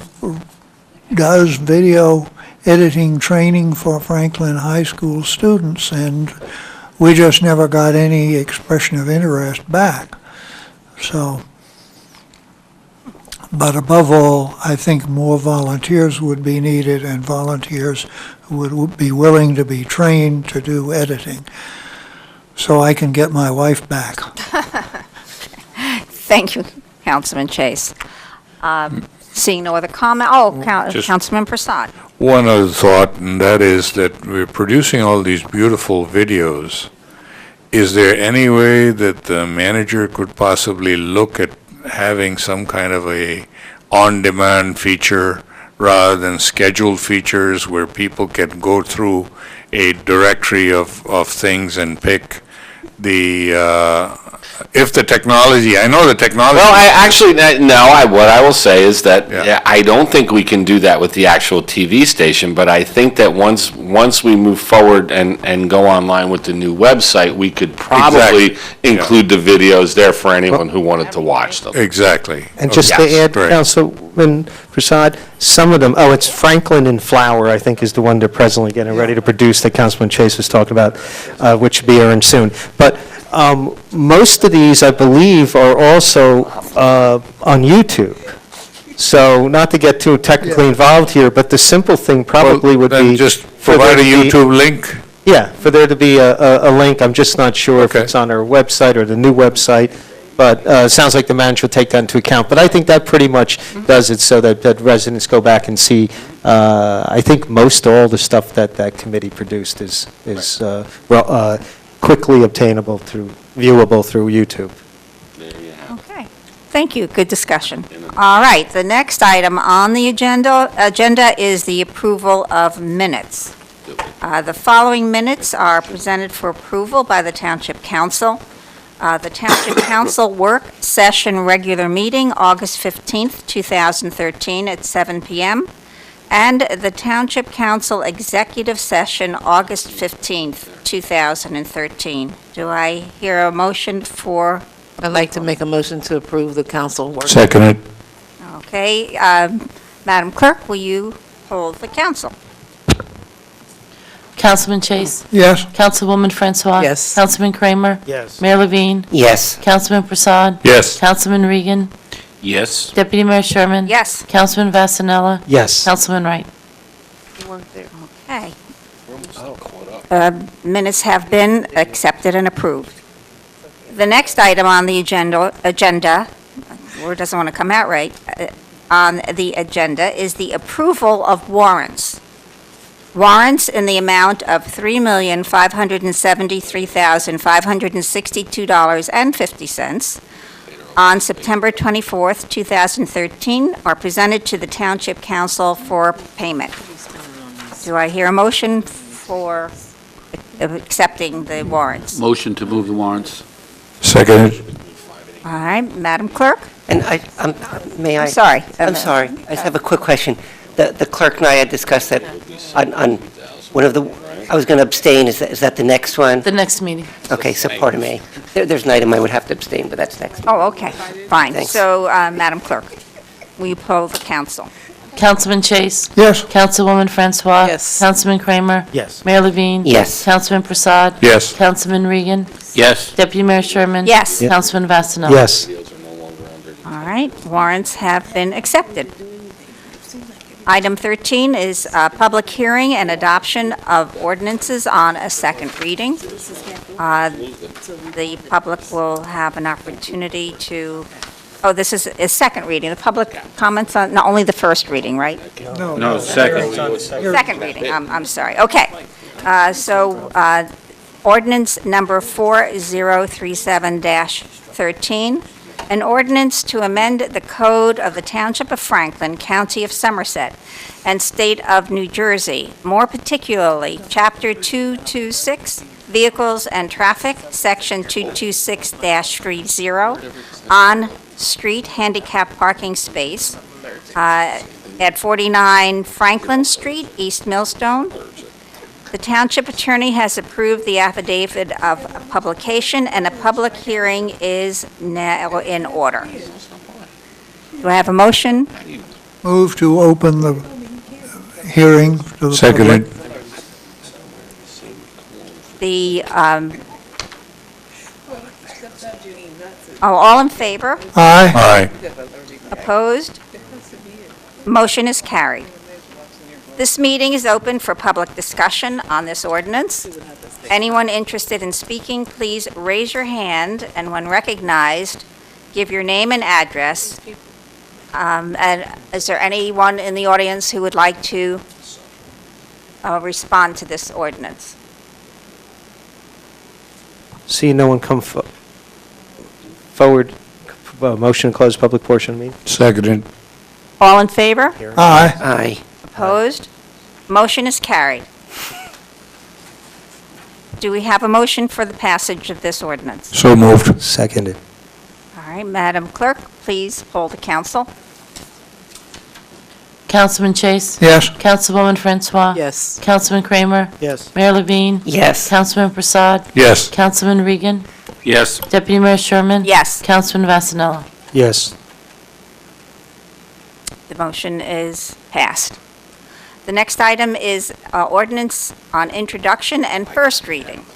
does video editing training for Franklin High School students, and we just never got any expression of interest back. So, but above all, I think more volunteers would be needed, and volunteers who would be willing to be trained to do editing, so I can get my wife back. Thank you, Councilman Chase. Seeing no other comment, Councilman Prasad. One other thought, and that is that we're producing all these beautiful videos. Is there any way that the manager could possibly look at having some kind of a on-demand feature rather than scheduled features where people can go through a directory of things and pick the, if the technology, I know the technology. Well, what I will say is that I don't think we can do that with the actual TV station, but I think that once we move forward and go online with the new website, we could probably include the videos there for anyone who wanted to watch them. Exactly. And just to add, Councilman Prasad, some of them, it's Franklin and Flower, I think, is the one they're presently getting ready to produce that Councilman Chase was talking about, which should be airing soon. But most of these, I believe, are also on YouTube. So not to get too technically involved here, but the simple thing probably would be just provide a YouTube link. Yeah, for there to be a link. I'm just not sure if it's on our website or the new website, but it sounds like the manager will take that into account. But I think that pretty much does it so that residents go back and see. I think most all the stuff that committee produced is quickly obtainable viewable through YouTube. Okay, thank you, good discussion. All right, the next item on the agenda is the approval of minutes. The following minutes are presented for approval by the Township Council. The Township Council Work Session Regular Meeting, August 15th, 2013, at 7 p.m., and the Township Council Executive Session, August 15th, 2013. Do I hear a motion for? I'd like to make a motion to approve the council work. Second it. Okay, Madam Clerk, will you hold the council? Councilman Chase? Yes. Councilwoman Francois? Yes. Councilman Kramer? Yes. Mayor Levine? Yes. Councilman Prasad? Yes. Councilman Regan? Yes. Deputy Mayor Sherman? Yes. Councilman Vasanella? Yes. Councilman Wright? Okay. Minutes have been accepted and approved. The next item on the agenda, word doesn't want to come out right, on the agenda is the approval of warrants. Warrants in the amount of $3,573,562.50 on September 24th, 2013, are presented to the Township Council for payment. Do I hear a motion for accepting the warrants? Motion to move the warrants. Second it. All right, Madam Clerk? And may I? I'm sorry. I'm sorry. I just have a quick question. The clerk and I had discussed that on one of the, I was going to abstain. Is that the next one? The next meeting. Okay, so pardon me. There's an item I would have to abstain, but that's next. Oh, okay, fine. Thanks. So, Madam Clerk, will you poll the council? Councilman Chase? Yes. Councilwoman Francois? Yes. Councilman Kramer? Yes. Mayor Levine? Yes. Councilman Prasad? Yes. Councilman Regan? Yes. Deputy Mayor Sherman? Yes. Councilman Vasanella? Yes. All right, warrants have been accepted. Item 13 is public hearing and adoption of ordinances on a second reading. The public will have an opportunity to, oh, this is a second reading. The public comments on, not only the first reading, right? No, second. Second reading, I'm sorry. Okay. Ordinance number 4037-13, an ordinance to amend the code of the Township of Franklin, County of Somerset, and State of New Jersey, more particularly Chapter 226, Vehicles and Traffic, Section 226-30, on-street handicap parking space at 49 Franklin Street, East Millstone. The Township Attorney has approved the affidavit of publication, and a public hearing is now in order. Do I have a motion? Move to open the hearing to the public. Second it. All in favor? Aye. Aye. Opposed? Motion is carried. This meeting is open for public discussion on this ordinance. Anyone interested in speaking, please raise your hand, and when recognized, give your name and address. And is there anyone in the audience who would like to respond to this ordinance? See no one come forward. Motion to close public portion of the meeting. Second it. All in favor? Aye. Aye. Opposed? Motion is carried. Do we have a motion for the passage of this ordinance? So moved. Seconded. All right, Madam Clerk, please poll the council. Councilman Chase? Yes. Councilwoman Francois? Yes. Councilman Kramer? Yes. Mayor Levine? Yes. Councilman Prasad? Yes. Councilman Regan? Yes. Deputy Mayor Sherman? Yes. Councilman Vasanella? Yes. The motion is passed. The next item is ordinance on introduction and first reading.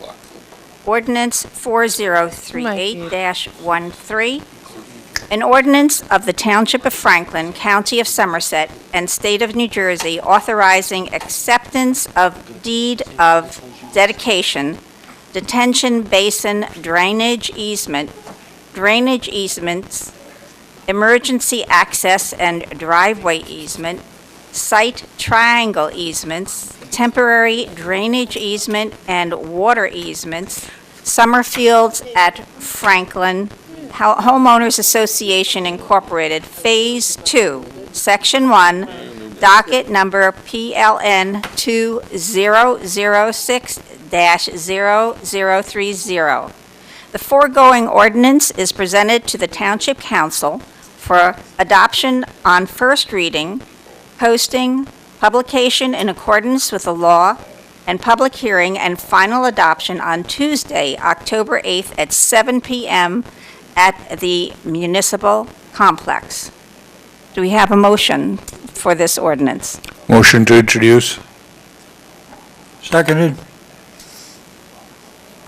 Ordinance 4038-13, an ordinance of the Township of Franklin, County of Somerset, and State of New Jersey authorizing acceptance of deed of dedication, detention basin drainage easements, emergency access and driveway easement, site triangle easements, temporary drainage easement and water easements, Summerfields at Franklin, Homeowners Association Incorporated, Phase 2, Section 1, docket number PLN 2006-0030. The foregoing ordinance is presented to the Township Council for adoption on first reading, posting, publication in accordance with the law, and public hearing and final adoption on Tuesday, October 8th at 7 p.m. at the Municipal Complex. Do we have a motion for this ordinance? Motion to introduce. Seconded.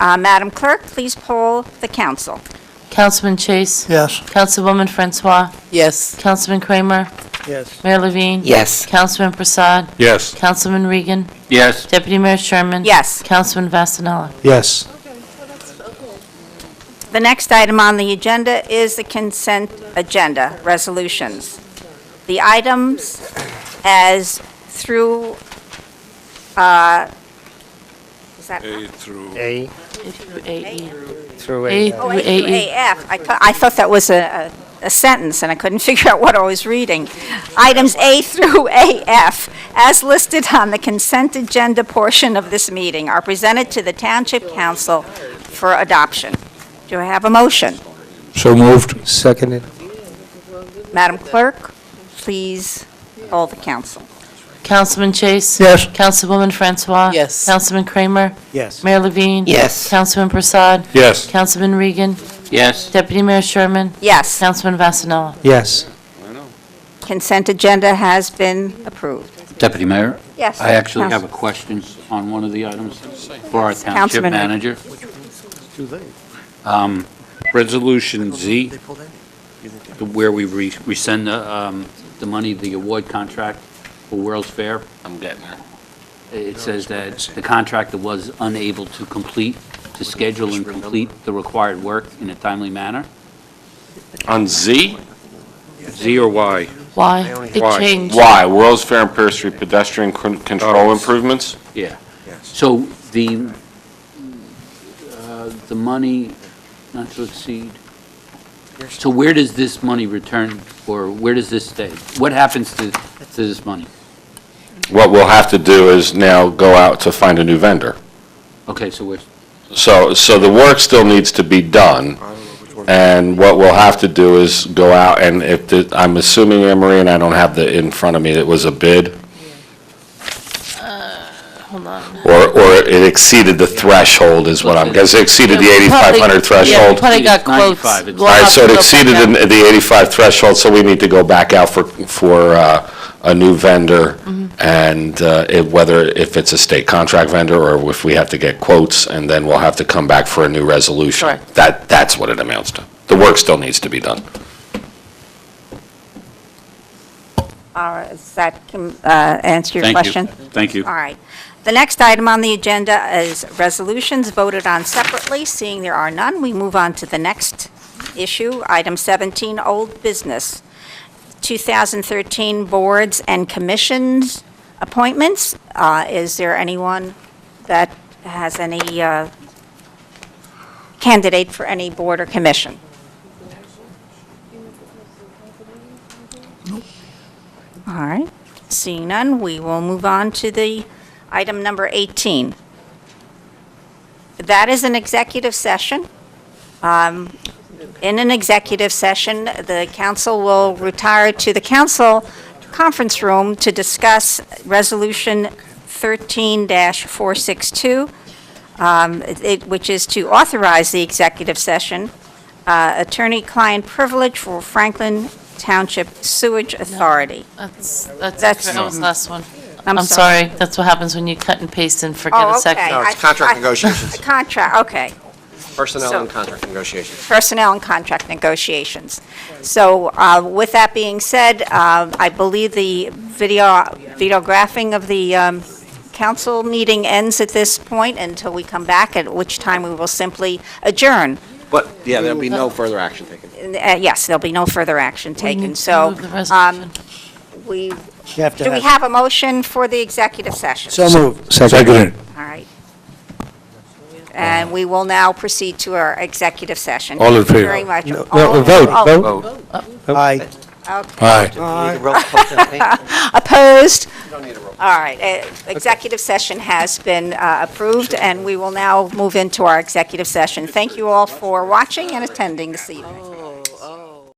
Madam Clerk, please poll the council. Councilman Chase? Yes. Councilwoman Francois? Yes. Councilman Kramer? Yes. Mayor Levine? Yes. Councilman Prasad? Yes. Councilman Regan? Yes. Deputy Mayor Sherman? Yes. Councilman Vasanella? Yes. The next item on the agenda is the consent agenda, resolutions. The items as through, is that? A through. A through AE. Through A Oh, through A through AE. AF. I thought that was a sentence, and I couldn't figure out what I was reading. Items A through AF, as listed on the consent agenda portion of this meeting, are presented to the Township Council for adoption. Do I have a motion? So moved. Seconded. Madam Clerk, please poll the council. Councilman Chase? Yes. Councilwoman Francois? Yes. Councilman Kramer? Yes. Mayor Levine? Yes. Councilman Prasad? Yes. Councilman Regan? Yes. Deputy Mayor Sherman? Yes, Councilman Vasanella? Yes. consent agenda has been approved. Deputy Mayor? Yes. I actually have Council- a question on one of the items for our township Councilman Reed. manager. Resolution Z, where we rescind the money, the award contract for World's Fair. I'm getting there. It says that the contractor was unable to schedule and complete the required work in a timely manner. On Z? Z or Y? Why? It Why? changed. Why? World's Fair and Pear Street pedestrian control improvements? Yeah. So the money, not to exceed, so where does this money return, or where does this stay? What happens to this money? What we'll have to do is now go out to find a new vendor. Okay, so we're, So the work still needs to be done, and what we'll have to do is go out, and I'm assuming, Anne Marie, and I don't have the in front of me, it was a bid, Hold on. or it exceeded the threshold is what because it exceeded the Yeah, we probably- 8,500 Yeah, we threshold. probably got It's quotes. 95, it's- We'll All right, have so to it go back exceeded out. the 85 threshold, so we need to go back out for a new vendor, and if it's a state contract vendor, or if we have to get quotes, and then we'll have to come back for a new resolution. Correct. That's what it amounts to. The work still needs to be done. All right, does that answer your Thank you. question? Thank you. All right. The next item on the agenda is resolutions voted on separately. Seeing there are none, we move on to the next issue, item 17, old business. 2013 boards and commissions appointments. Is there anyone that has any candidate for any board or commission? All right. Seeing none, we will move on to the item number 18. That is an executive session. In an executive session, the council will retire to the council conference room to discuss Resolution 13-462, which is to authorize the executive session, attorney-client privilege for Franklin Township Sewage Authority. That's That's- that was the last one. I'm I'm sorry. sorry. That's what happens when you cut and paste and forget Oh, a okay. section. No, it's contract negotiations. Contract, okay. Personnel So- and contract negotiations. Personnel and contract negotiations. So with that being said, I believe the videographing of the council meeting ends at this point until we come back, at which time we will simply adjourn. But, yeah, there'll be no further action taken. Yes, there'll be no further action taken. need to So move the resolution. we, You have to do we have a motion for the executive session? So moved. Seconded. All right. And we will now proceed to our executive session. All in Thank you favor? very much. No, All- vote. oh, Vote. Aye. okay. Aye. You need to roll call, Kathleen? Opposed? All right, executive session has been approved, and we will now move into our executive session. Thank you all for watching and attending this evening.